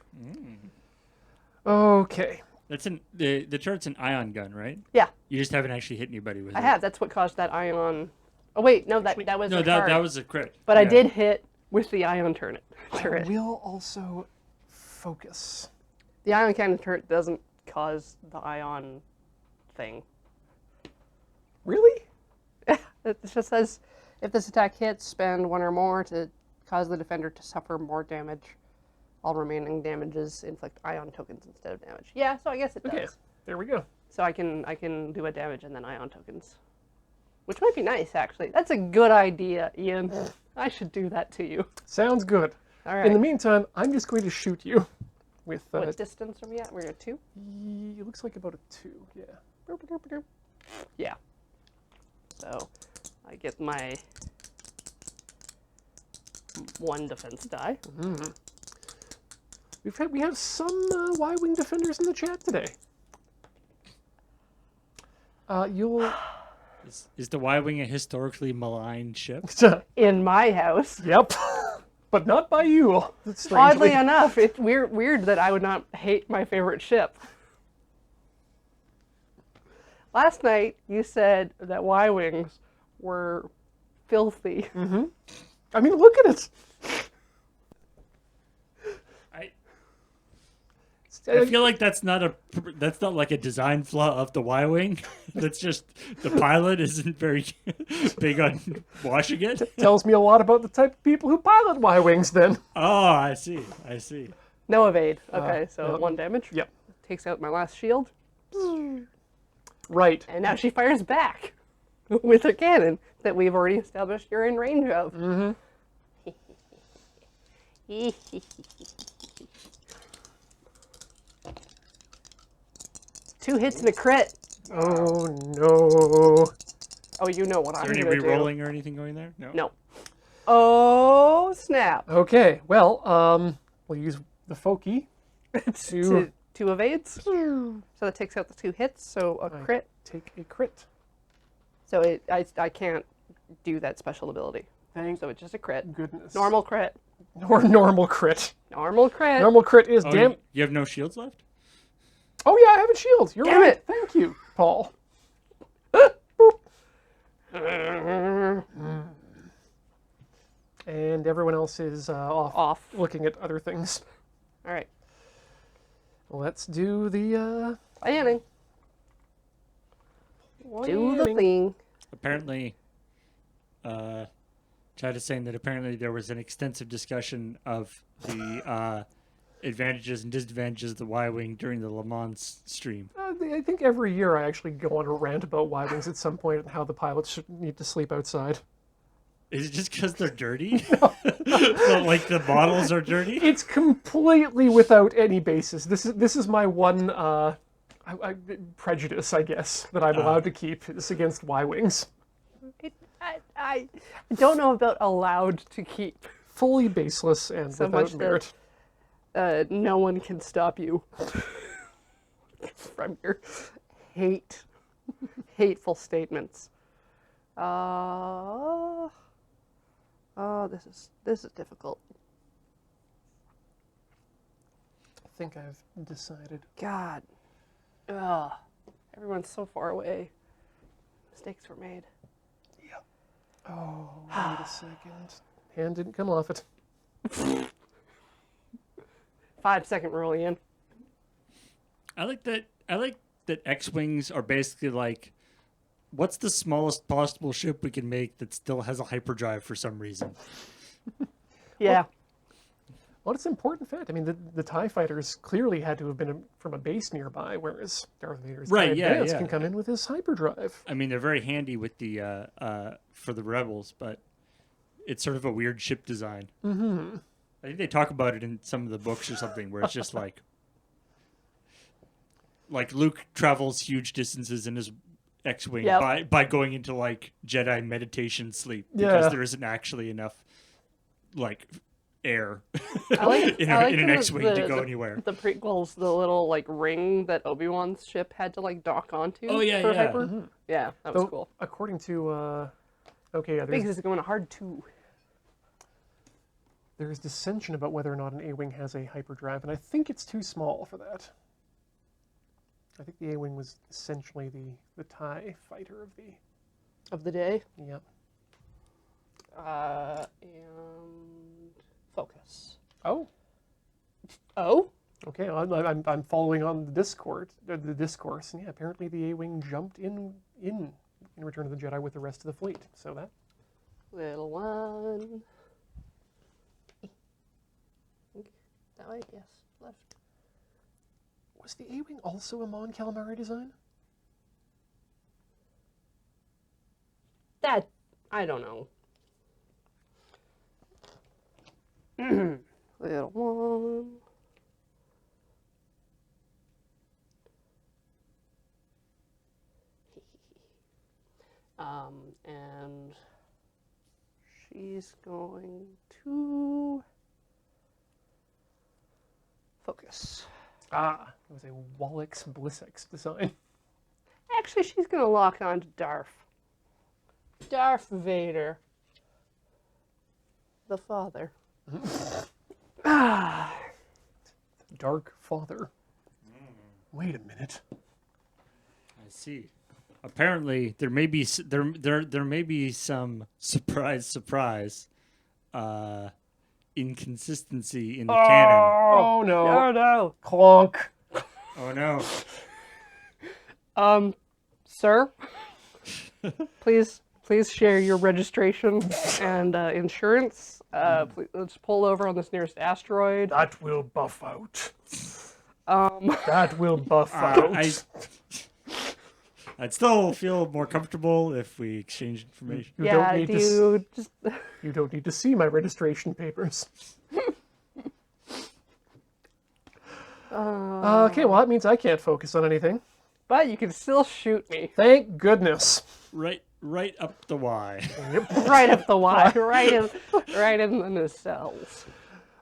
Okay. That's the turret's an ion gun, right? Yeah, You just haven't actually hit anybody with it. I have. That's what caused that ion. Oh wait, no, that was No, a that card. was a crit. But I Yeah. did hit with the ion turret. I will also focus. The ion cannon turret doesn't cause the ion thing. Really? It just says, if this attack hits, spend 1 or more to cause the defender to suffer more damage. All remaining damages inflict ion tokens instead of damage. Yeah, so I guess it does. Okay, there we go. So I can do a damage and then ion tokens. Which might be nice, actually. That's a good idea, Ian. I should do that to you. Sounds good. All right. In the meantime, I'm just going to shoot you with... What distance are we at? We're at 2? It looks like about a 2, yeah. Yeah. So I get my 1 defense die. We have some Y-Wing defenders in the chat today. You'll... Is the Y-Wing a historically maligned ship? In my house. Yep. But not by you, strangely. Oddly enough, it's weird that I would not hate my favorite ship. Last night, you said that Y-Wings were filthy. I mean, look at it. I feel like that's not like a design flaw of the Y-Wing. That's just the pilot isn't very big on washing it. Tells me a lot about the type of people who pilot Y-Wings, then. Oh, I see. No evade. Okay, so yep. 1 damage. Yep. Takes out my last shield. Right. And now she fires back with a cannon that we've already established you're in range of. 2 hits and a crit. Oh, no. Oh, you know what I'm Is there going any to do. re-rolling or anything going there? No. No. Oh, snap. Okay, well, we'll use the Foki Two evades. So that takes out the 2 hits, so a crit. Take a crit. So I can't do that special ability. Thank So it's just a crit. goodness. Normal crit. Normal crit. Normal crit. Normal crit is Oh, you have no shields left? Oh yeah, I have a shield. You're Damn right. it. Thank you, Paul. And everyone else is off looking at other things. All right. Let's do the Planning. Do the thing. Apparently, Chad is saying that apparently there was an extensive discussion of the advantages and disadvantages of the Y-Wing during the Le Mans stream. I think every year I actually go on a rant about Y-Wings at some point and how the pilots should need to sleep outside. Is it just because they're dirty? So, like the models are dirty? It's completely without any basis. This is my one prejudice, I guess, that I'm allowed to keep is against Y-Wings. I don't know about allowed to keep. Fully baseless and So without much merit. that no one can stop you from your hateful statements. Oh, this is difficult. I think I've decided. God. Ugh. Everyone's so far away. Mistakes were made. Oh, wait a second. Hand didn't come off it. 5-second rule, Ian. I like that X-Wings are basically like, what's the smallest possible ship we can make that still has a hyperdrive for some reason? Yeah. Well, it's an important fact. I mean, the TIE fighters clearly had to have been from a base nearby, whereas Darth Vader's TIE Advance can come in with his hyperdrive. I mean, they're very handy with the for the Rebels, but it's sort of a weird ship design. Mm-hmm. I think they talk about it in some of the books or something, where it's just like Luke travels huge distances in his X-Wing by going into like Jedi meditation sleep because there isn't actually enough like air in an X-Wing to go anywhere. The prequels, the little like ring that Obi-Wan's ship had to like dock onto. Oh yeah, for yeah. Hyper. Mm-hmm. Yeah, that was cool. According to because it's going a hard 2. There's dissension about whether or not an A-Wing has a hyperdrive, and I think it's too small for that. I think the A-Wing was essentially the TIE fighter Of the day. Yep. And focus. Oh. Oh? Okay, I'm following on the discourse, and yeah, apparently the A-Wing jumped in Return of the Jedi with the rest of the fleet. So that Little one. That way? Yes. Left. was the A-Wing also a Mon Calamari design? That I don't know. Little one. And she's going to focus. Ah, it was a Wallix Blissix design. Actually, she's going to lock on to Darth Vader. The father. Dark Father. Wait a minute. I see. Apparently, there may be some surprise inconsistency in the canon. Oh no! Oh no! Clonk. Oh no! Sir, please share your registration and insurance. Please, let's pull over on this nearest asteroid. That will buff out. That will buff out. I'd still feel more comfortable if we exchange information. You don't need to see my registration papers. Okay, well that means I can't focus on anything. But you can still shoot me. Thank goodness. Right up the Y. Right up the Y. Right in the cells.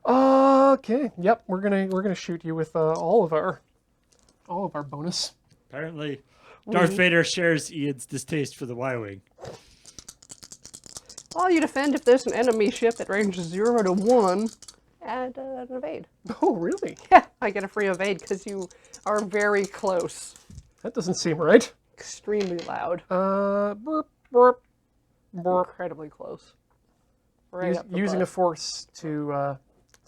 Okay. Yep. We're gonna shoot you with all of our bonus. Apparently, Darth Vader shares Ian's distaste for the Y-wing. While you defend, if there's an enemy ship at range 0 to 1, add an evade. Oh, really? Yeah, I get a free evade because you are very close. That doesn't seem right. Extremely loud. Burp, burp, burp. Incredibly close. Right up the Using a butt. force to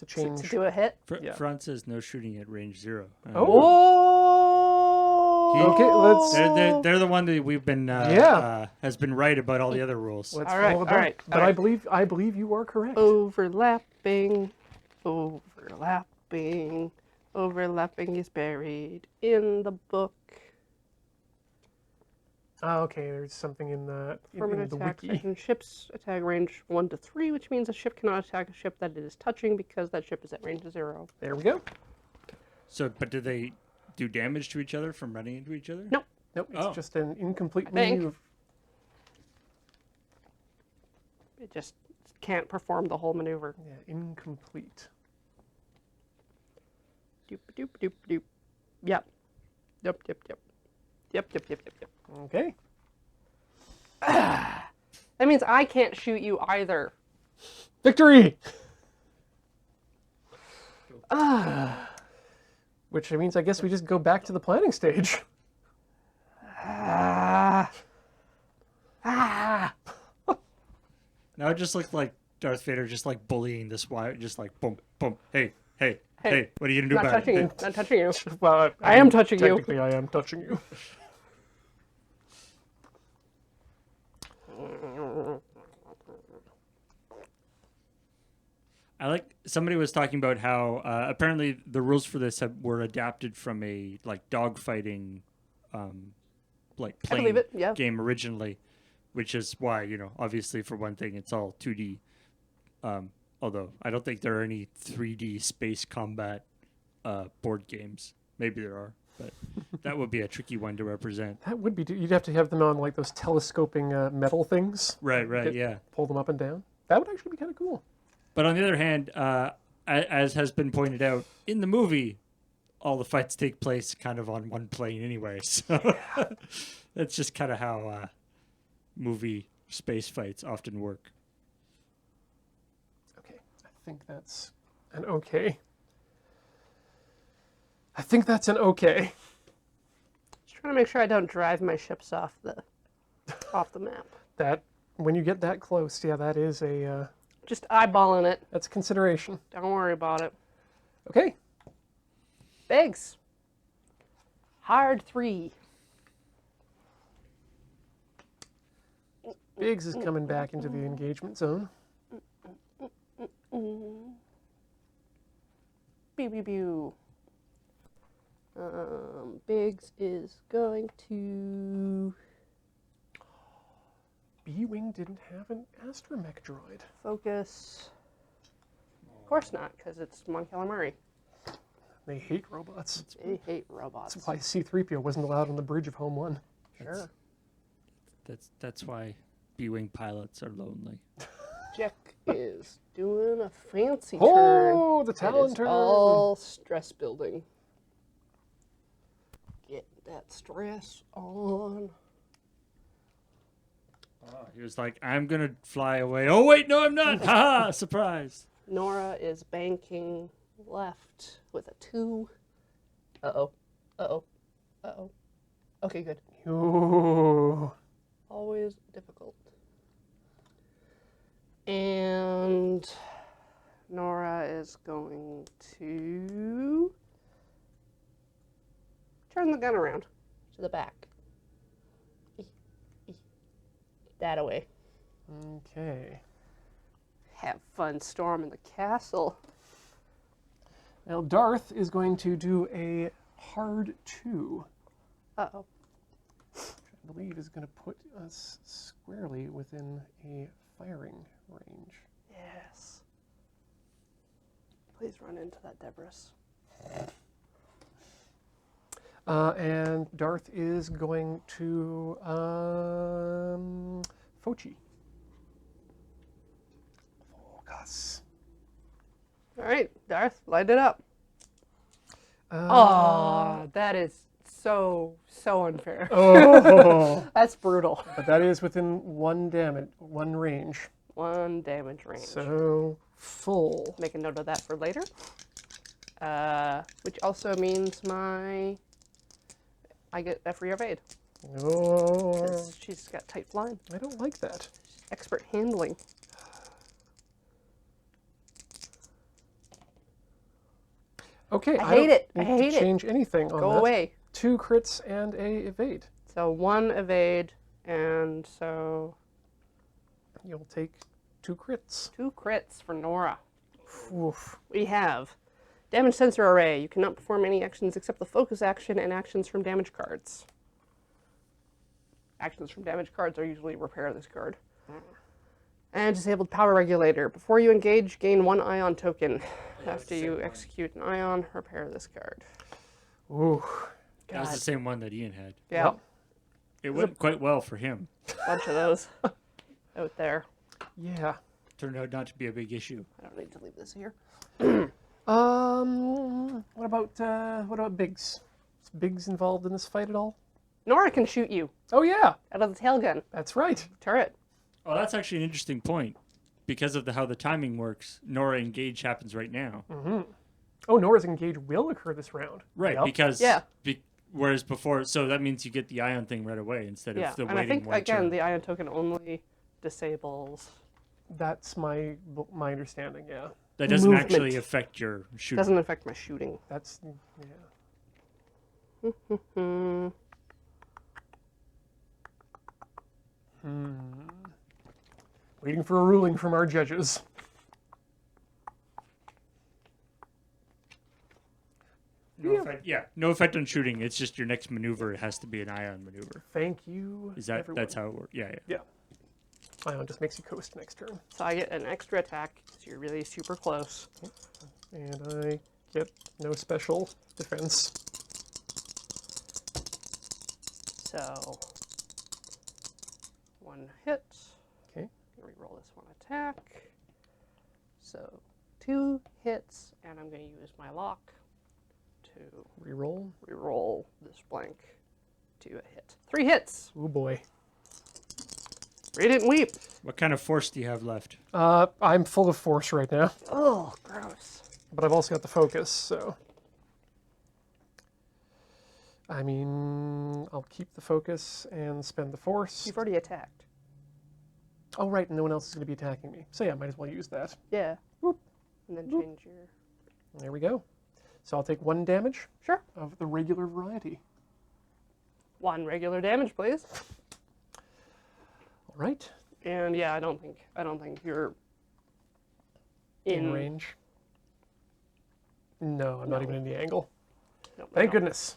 change. To do a hit. Yeah. Front says no shooting at range 0. Oh! Okay, let's. They're the one that we've been has been right about all the other rules. Let's All right, follow all that. right, But all right. I believe you are correct. Overlapping, overlapping, overlapping is buried in the book. Oh, okay, there's something in the Permanent the attack wiki. section. Ships attack range 1 to 3, which means a ship cannot attack a ship that it is touching because that ship is at range 0. There we go. So, but do they do damage to each other from running into each other? Nope. Nope, it's Oh. just an incomplete I think. maneuver. It just can't perform the whole maneuver. Yeah, incomplete. Doop doop doop doop. Yep. Yep, yep, yep. Yep, yep, yep, yep, yep. Okay. That means I can't shoot you either. Victory! Which means I guess we just go back to the planning stage. Ah. Now it just looked like Darth Vader just like bullying this Y, just like boom, boom, hey, hey, hey, what are you gonna do Not about touching it? you. Not touching you. Well, I am touching you. technically, I am touching you. I like somebody was talking about how apparently the rules for this were adapted from a like dogfighting, like I believe playing it, yeah. game originally, which is why obviously for one thing it's all 2D. Although I don't think there are any 3D space combat board games. Maybe there are, but that would be a tricky one to represent. That would be. You'd have to have them on like those telescoping metal things. Right, yeah. Pull them up and down. That would actually be kind of cool. But on the other hand, as has been pointed out in the movie, all the fights take place kind of on one plane anyway. So that's just kind of how movie space fights often work. Okay, I think that's an okay. I think that's an okay. Just trying to make sure I don't drive my ships off the map. That when you get that close, yeah, that is a Just eyeballing it. that's a consideration. Don't worry about it. Okay. Biggs. Hard 3. Biggs is coming back into the engagement zone. Pew pew pew. Biggs is going to B-Wing didn't have an astromech droid. focus. Of course not, because it's Mon Calamari. They hate robots. They hate robots. That's why C-3PO wasn't allowed on the bridge of Home 1. Sure. That's why B-wing pilots are lonely. Jack is doing a fancy Oh, turn. the It Talon is turn. all stress building. Get that stress on. He was like, I'm going to fly away. Oh, wait, no, I'm not. Ha surprise. Nora is banking left with a 2. Uh-oh. Uh-oh. Uh-oh. Okay, good. Ooh. Always difficult. And Nora is going to turn the gun around to the back. That away. Okay. Have fun storming the castle. Now Darth is going to do a hard 2. Uh-oh. I believe is going to put us squarely within a firing range. Yes. Please run into that Debris. And Darth is going to Fochi. Focus. All right, Darth, light it up. Uh, That is so unfair. Oh. That's brutal. But that is within one range. 1 damage range. So full. Make a note of that for later. Which also means I get a free evade. Oh, 'Cause she's got tight flying. I don't like that. Expert handling. Okay, I hate it. I don't need hate to it. change anything on Go that. away. 2 crits and a evade. So 1 evade, and so You'll take 2 crits. 2 crits for Nora. Oof. We have damage sensor array. You cannot perform any actions except the focus action and actions from damage cards. Actions from damage cards are usually repair this card. And disabled power regulator. Before you engage, gain 1 ion token. After you execute an ion, repair this card. Ooh. That was the same one that Ian had. Yeah, Yep. It went quite well for him. bunch of those out there. Yeah. Turned out not to be a big issue. I don't need to leave this here. What about Biggs? Is Biggs involved in this fight at all? Nora can shoot you Oh yeah, out of the tail gun that's right. turret. Oh, that's actually an interesting point. Because of how the timing works, Nora Engage happens right now. Oh, Nora's engage will occur this round. Right, Yep. because Yeah. Whereas before, so that means you get the ion thing right away instead Yeah, of the and I waiting think one again turn. the ion token only disables. That's my understanding. Yeah. That doesn't movement. actually affect your shooting. Doesn't affect my shooting. That's yeah. Waiting for a ruling from our judges. No effect on shooting. It's just your next maneuver has to be an ion maneuver. Thank you. That's how it works? Yeah. Yeah. Ion just makes you coast next turn, So I get an extra attack because you're really super close. and I get no special defense. So 1 hit. Okay. Reroll this 1 attack. So 2 hits, and I'm going to use my lock to Reroll. reroll this blank to a hit. 3 hits. Oh boy. Radiant Weep. What kind of force do you have left? I'm full of force right now, Oh, gross. but I've also got the focus, so. I mean, I'll keep the focus and spend the force. You've already attacked. Oh, right, and no one else is going to be attacking me. So yeah, might as well use that. Yeah. Whoop. And then change your... There we go. So I'll take 1 damage Sure. of the regular variety. 1 regular damage, please. All right. And yeah, I don't think you're In range. No, I'm not even in the angle. No, Thank no. goodness.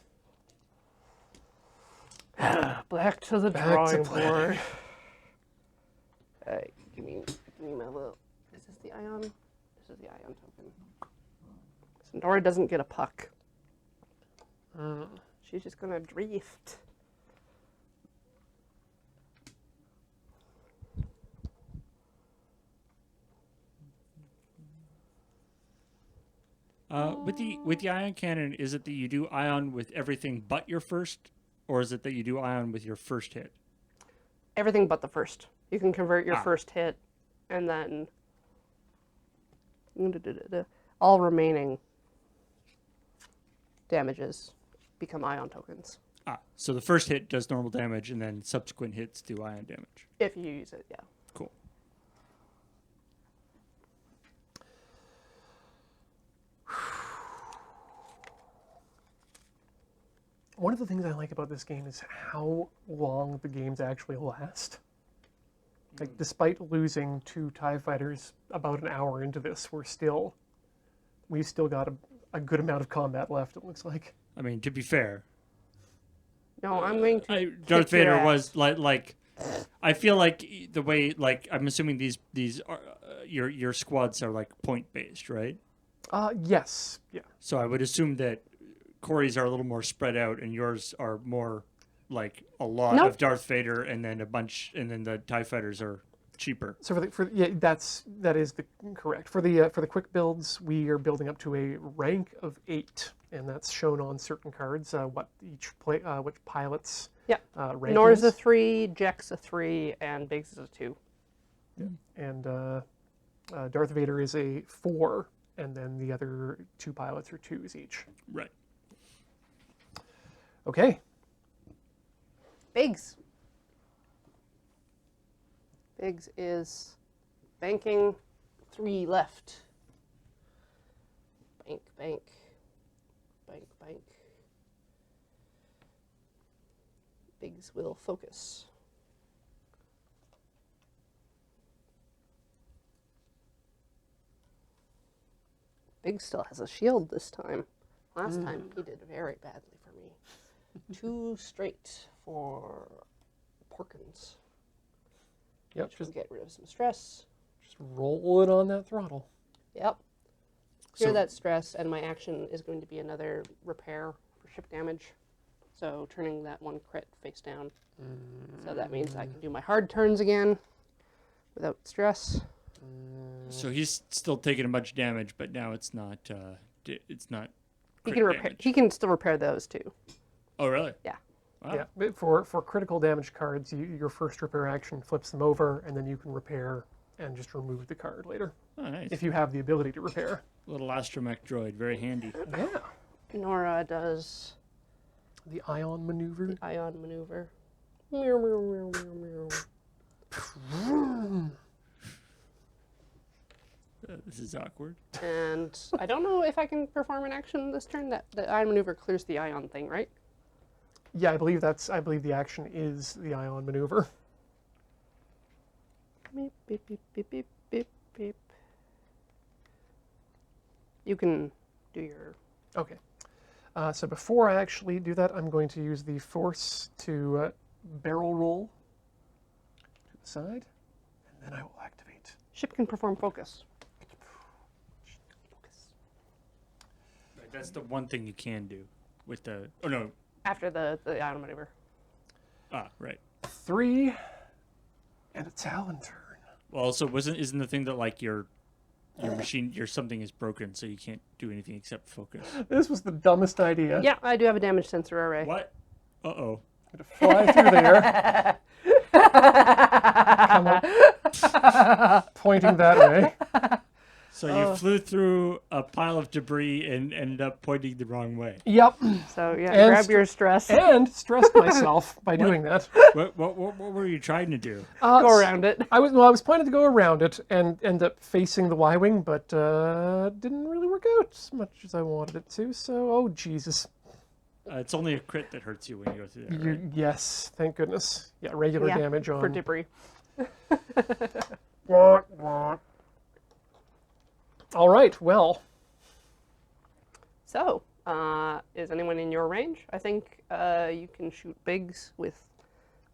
Back to the Back to drawing planning. board. Give me my little... Is this the ion? This is the ion token. So Nora doesn't get a puck. She's just gonna drift. With the ion cannon, is it that you do ion with everything but your first, or is it that you do ion with your first hit? Everything but the first. You can convert your first hit, and then all remaining damages become ion tokens. So the first hit does normal damage, and then subsequent hits do ion damage. If you use it, yeah. Cool. One of the things I like about this game is how long the games actually last. Like, despite losing 2 TIE fighters about an hour into this, we've still got a good amount of combat left, it looks like. I mean, to be fair, No, I'm going to. Darth kick your Vader ass. was like. I feel like the way, like, I'm assuming these are, your squads are like point based, right? Yes. Yeah. So I would assume that Corey's are a little more spread out, and yours are more like a lot Nope. of Darth Vader, and then a bunch, and then the TIE fighters are cheaper. So that is correct. For the quick builds, we are building up to a rank of 8, and that's shown on certain cards. What which pilots Yeah. rank Nor's a is. 3, Jack's a 3, and Biggs is a 2. And Darth Vader is a 4, and then the other 2 pilots are 2s each. Right. Okay. Biggs. Biggs is banking 3 left. Bank, bank, bank, bank. Biggs will focus. Biggs still has a shield this time. Last time he did very badly for me. 2 straight for Porkins. Yep. Which will get rid of some stress. Just roll it on that throttle. Yep. Clear So- that stress, and my action is going to be another repair for ship damage. So turning that 1 crit face down. So that means I can do my hard turns again without stress. So he's still taking a bunch of damage, but now it's not. It's not. He crit can repair. damage. He can still repair those too. Oh really? Yeah. Wow. Yeah, but for critical damage cards, your first repair action flips them over, and then you can repair and just remove the card later Oh nice. if you have the ability to repair. Little astromech droid, very handy. Yeah. Nora does The ion maneuver. the ion maneuver. Meow, meow, meow, meow, meow. This is awkward. And I don't know if I can perform an action this turn. That the ion maneuver clears the ion thing, right? Yeah, I believe the action is the ion maneuver. Beep, beep, beep, beep, beep, beep, beep. You can do your... Okay. So before I actually do that, I'm going to use the force to barrel roll to the side, and then I will activate. Ship can perform focus. Focus. Right, that's the one thing you can do with the. Oh no. After the ion maneuver. Ah, right. 3, and a Talon turn. Well, also isn't the thing that like your machine something is broken, so you can't do anything except focus. This was the dumbest idea. Yeah, I do have a damage sensor array. What? Uh-oh. I'm gonna fly through there. Come up, pointing that way. So you flew through a pile of debris and ended up pointing the wrong way. Yep. So yeah, And grab your stress. And stressed myself by doing that. What were you trying to do? Go around it. I was planning to go around it and end up facing the Y-wing, but didn't really work out as much as I wanted it to. So, oh Jesus. It's only a crit that hurts you when you go through there, right? Yes, thank goodness. Yeah, regular Yeah, damage on. for debris. Wah, wah. All right, well, So, is anyone in your range? I think you can shoot Biggs with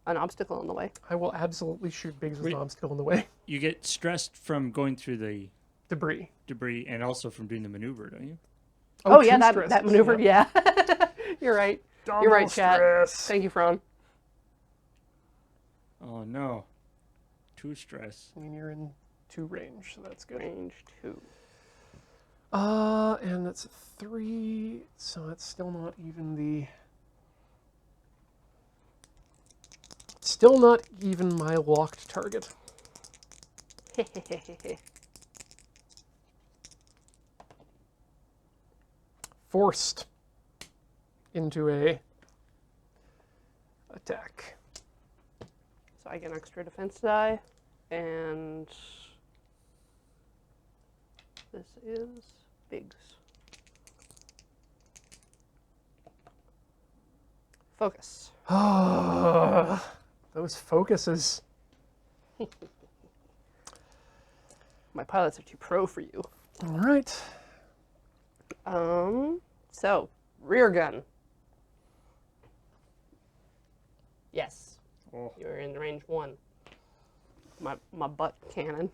an obstacle in the way. I will absolutely shoot Biggs with Wait. an obstacle in the way. You get stressed from going through the Debris. debris and also from doing the maneuver, don't you? Oh, yeah, two that stresses, maneuver, yeah. You're right. You're right, Double chat. stress. Thank you, Fron. Oh no. 2 stress. I mean, you're in 2 range, so that's good. Range 2. And that's a 3, so it's still not even my locked target. Forced into a attack. So I get an extra defense die, and this is Biggs. Focus. Those focuses. My pilots are too pro for you. All right. So rear gun. Yes. Oh. You're in range 1. My butt cannon.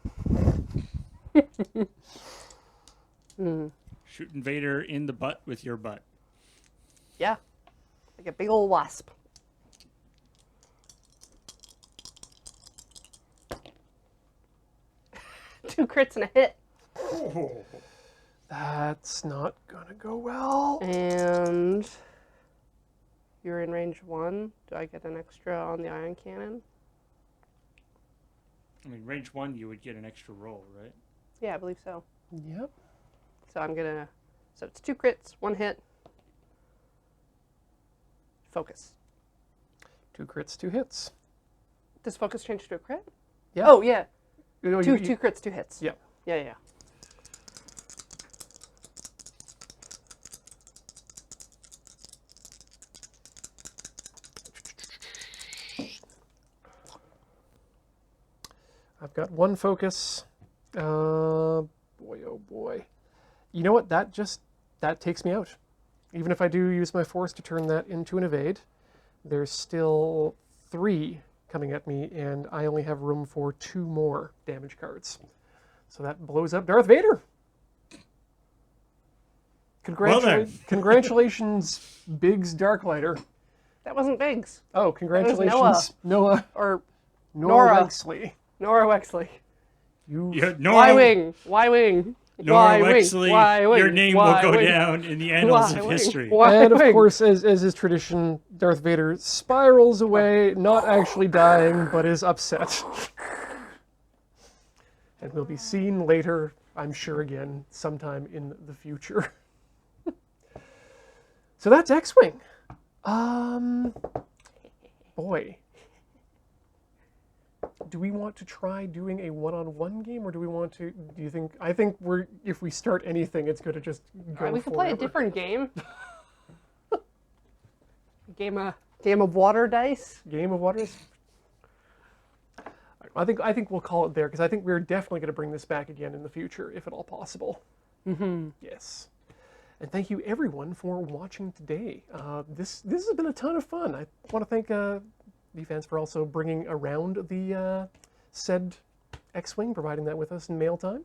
Shooting Vader in the butt with your butt. Yeah. Like a big old wasp. 2 crits and a hit. That's not gonna go well. And you're in range 1. Do I get an extra on the ion cannon? I mean, range 1, you would get an extra roll, right? Yeah, I believe so. Yep. So I'm gonna. So it's 2 crits, 1 hit. Focus. 2 crits, 2 hits. Does focus change to a crit? Yeah. Oh yeah. You know, 2 crits, 2 hits. Yeah. Yeah. I've got 1 focus. Boy, oh boy. You know what? That takes me out. Even if I do use my force to turn that into an evade, there's still 3 coming at me, and I only have room for 2 more damage cards. So that blows up Darth Vader. Congratulations, Biggs Darklighter. That wasn't Biggs. Oh, congratulations, Noah Or Nora Wexley. Nora Wexley. Nora, Y-wing. Nora Wexley, your name will go down in the annals of history. And of course, as is tradition, Darth Vader spirals away, not actually dying, but is upset. And will be seen later, I'm sure again, sometime in the future. So that's X-Wing. Boy. Do we want to try doing a one-on-one game, or do we want to? Do you think? I think if we start anything, it's going to just go. We could play a different game. Game of water dice. Game of water dice. I think we'll call it there, because I think we're definitely going to bring this back again in the future, if at all possible. Mm-hmm. Yes. And thank you everyone for watching today. This has been a ton of fun. I want to thank the fans for also bringing around the said X-Wing, providing that with us in mail time.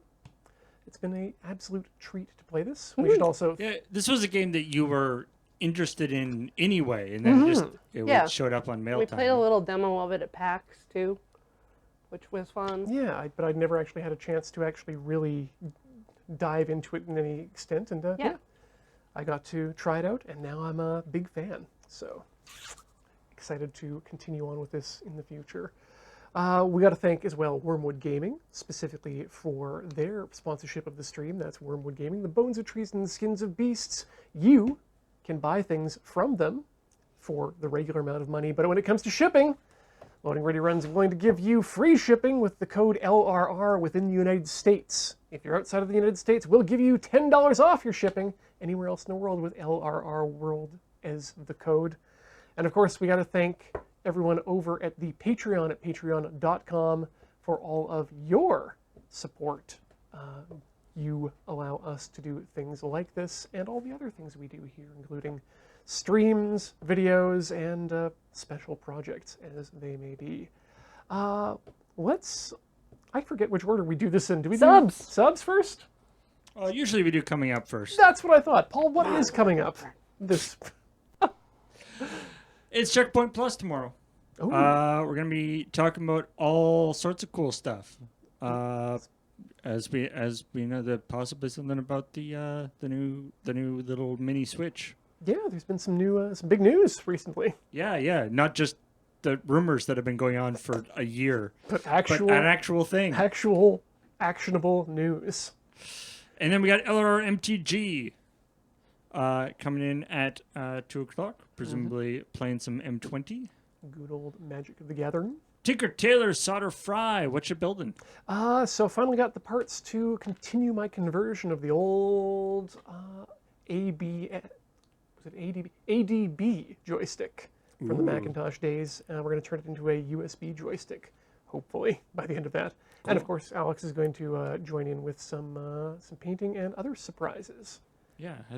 It's been an absolute treat to play this. We should also... Yeah, this was a game that you were interested in anyway, and then it showed up on mail time. We played a little demo of it at PAX too, which was fun. Yeah, but I'd never actually had a chance to actually really dive into it in any extent, and yeah, I got to try it out, and now I'm a big fan. So excited to continue on with this in the future. We got to thank as well Wormwood Gaming, specifically for their sponsorship of the stream. That's Wormwood Gaming, the bones of trees and the skins of beasts. You can buy things from them for the regular amount of money, but when it comes to shipping, Loading Ready Run's willing to give you free shipping with the code LRR within the United States. If you're outside of the United States, we'll give you $10 off your shipping anywhere else in the world with LRR World as the code. And of course, we got to thank everyone over at the Patreon at patreon.com for all of your support. You allow us to do things like this and all the other things we do here, including streams, videos, and special projects as they may be. I forget which order we do this in. Do we do subs first? Usually we do coming up first. That's what I thought. Paul, what is coming up? It's Checkpoint Plus tomorrow. We're going to be talking about all sorts of cool stuff. As we know, that possibly something about the new little mini Switch. Yeah, there's been some big news recently. Yeah, not just the rumors that have been going on for a year, but an actual thing, actual actionable news. And then we got LRR MTG coming in at 2:00, presumably playing some M20. Good old Magic of the Gathering. Tinker Tailor Solder Fry, what you building? So finally got the parts to continue my conversion of the old ADB joystick from the Macintosh days. We're going to turn it into a USB joystick, hopefully, by the end of that. Cool. And of course, Alex is going to join in with some painting and other surprises. Yeah, I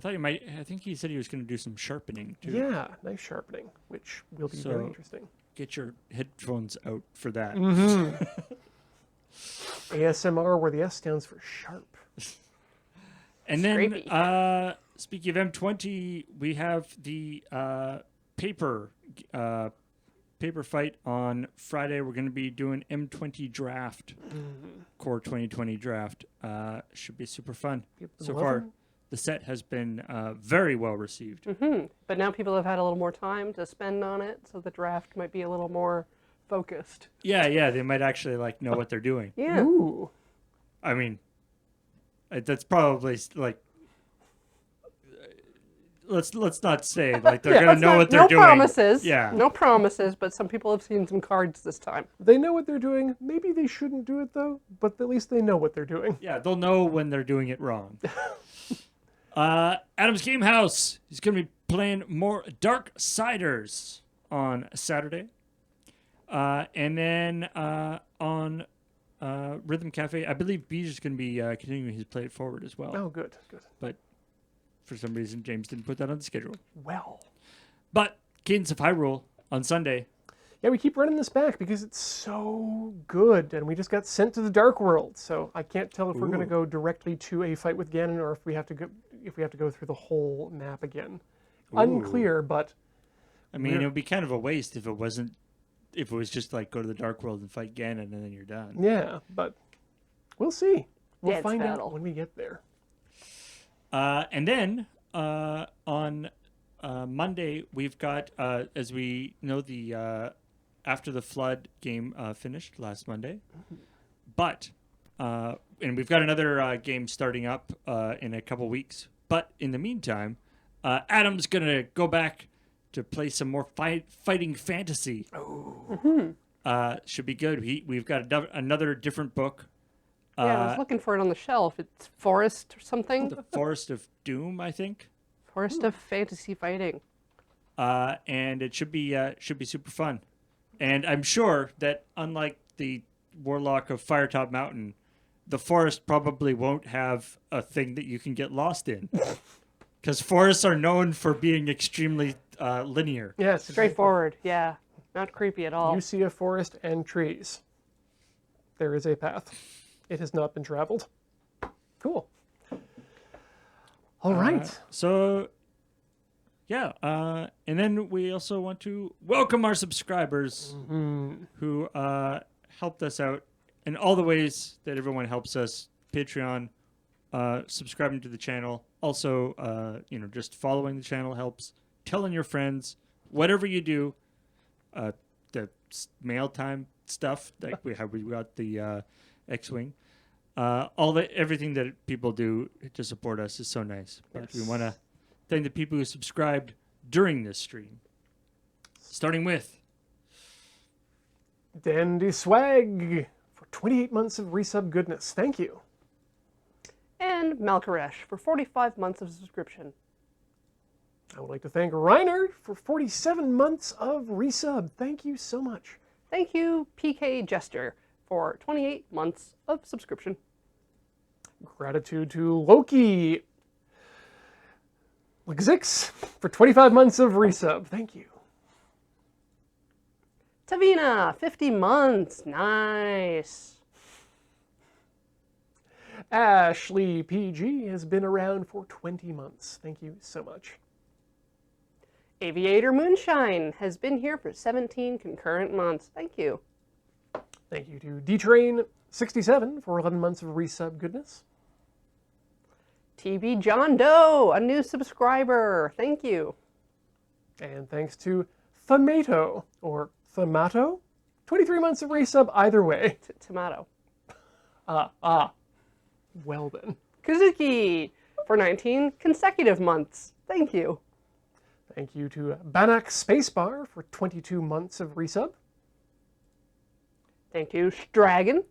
think he said he was going to do some sharpening, too. Yeah, nice sharpening, which will be very interesting. Get your headphones out for that. Mm-hmm. ASMR, where the S stands for sharp. And then, speaking of M20, we have the paper paper fight on Friday. We're going to be doing M20 draft, Core 2020 draft. Should be super fun. So far, the set has been very well received. But now people have had a little more time to spend on it, so the draft might be a little more focused. Yeah, they might actually like know what they're doing. Yeah. Ooh. I mean, that's probably like. Let's not say like they're gonna know what they're doing. No promises. Yeah. No promises, but some people have seen some cards this time. They know what they're doing. Maybe they shouldn't do it though, but at least they know what they're doing. Yeah, they'll know when they're doing it wrong. Adam's Game House. He's gonna be playing more Dark Siders on Saturday. And then on Rhythm Cafe, I believe Beej is going to be continuing his Play It Forward as well. Oh, good. But for some reason, James didn't put that on the schedule. Well. But Cadence of Hyrule on Sunday. Yeah, we keep running this back because it's so good, and we just got sent to the Dark World, so I can't tell if we're going to go directly to a fight with Ganon or if we have to go through the whole map again. Unclear, but I mean, it would be kind of a waste if it was just like go to the Dark World and fight Ganon and then you're done. Yeah, but we'll see. We'll Dance find battle. out when we get there. And then on Monday, we've got, as we know, the After the Flood game finished last Monday. But, and we've got another game starting up in a couple weeks. But in the meantime, Adam's going to go back to play some more fighting fantasy. Should be good. We've got another different book. Yeah, I was looking for it on the shelf. It's Forest or something. The Forest of Doom, I think. Forest of Fantasy Fighting. And it should be super fun. And I'm sure that unlike the Warlock of Firetop Mountain, the forest probably won't have a thing that you can get lost in. Because forests are known for being extremely linear. Yes. Straightforward, yeah. Not creepy at all. You see a forest and trees. There is a path. It has not been traveled. Cool. All right. So, yeah. And then we also want to welcome our subscribers who helped us out in all the ways that everyone helps us. Patreon, subscribing to the channel. Also, just following the channel helps. Telling your friends. Whatever you do. The mail time stuff. Like we got the X-Wing. Everything that people do to support us is so nice. But we want to thank the people who subscribed during this stream. Starting with Dandy Swag for 28 months of resub goodness. Thank you. And Malkaresh for 45 months of subscription. I would like to thank Reiner for 47 months of resub. Thank you so much. Thank you, PK Jester, for 28 months of subscription. Gratitude to Loki Lixix for 25 months of resub. Thank you. Tavina, 50 months. Nice. Ashley PG has been around for 20 months. Thank you so much. Aviator Moonshine has been here for 17 concurrent months. Thank you. Thank you to DTrain67 for 11 months of resub goodness. TB John Doe, a new subscriber. Thank you. And thanks to Thamato, or Thamato, 23 months of resub either way. Tomato. Well then. Kazuki for 19 consecutive months. Thank you. Thank you to Banak Spacebar for 22 months of resub. Thank you, Stragon,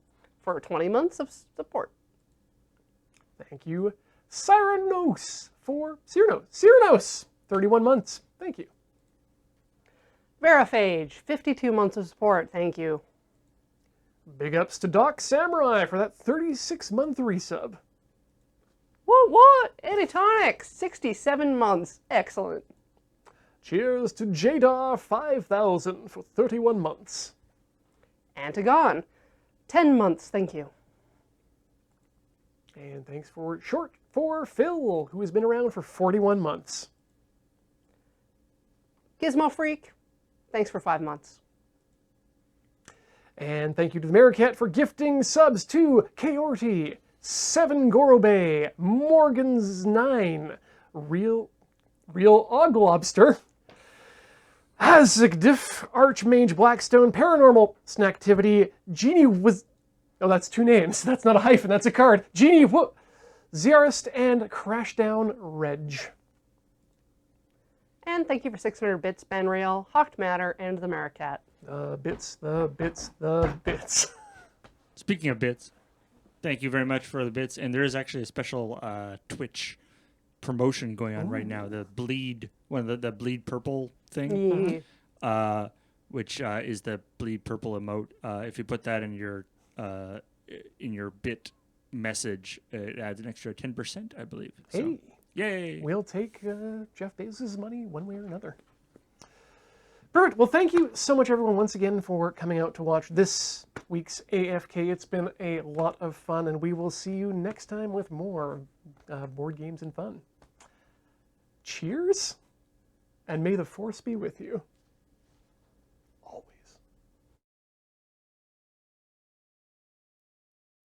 for 20 months of support. Thank you, Cyranos, for Cyranos, 31 months. Thank you. Veraphage, 52 months of support. Thank you. Big ups to Doc Samurai for that 36-month resub. What? Antitonic, 67 months. Excellent. Cheers to Jadar 5000 for 31 months. Antagon, 10 months. Thank you. And thanks for Short for Phil, who has been around for 41 months. Gizmo Freak, thanks for 5 months. And thank you to the Maricat for gifting subs to Kaorti, 7 Gorobe, Morgan's 9, Real Oglobster, Hazigdiff, Archmage Blackstone, Paranormal Snacktivity, Genie was... Oh, that's 2 names. That's not a hyphen, that's a card. Genie Ziarist, and Crashdown Reg. And thank you for 600 bits, Banrail, Hawked Matter, and the Maricat. The bits. Speaking of bits, thank you very much for the bits. And there is actually a special Twitch promotion going on right now. The Bleed, one of the Bleed Purple thing, which is the Bleed Purple emote. If you put that in your bit message, it adds an extra 10%, I believe. So, Hey, yay! We'll take Jeff Bezos' money one way or another. Perfect. Well, thank you so much, everyone, once again for coming out to watch this week's AFK. It's been a lot of fun, and we will see you next time with more board games and fun. Cheers, and may the force be with you.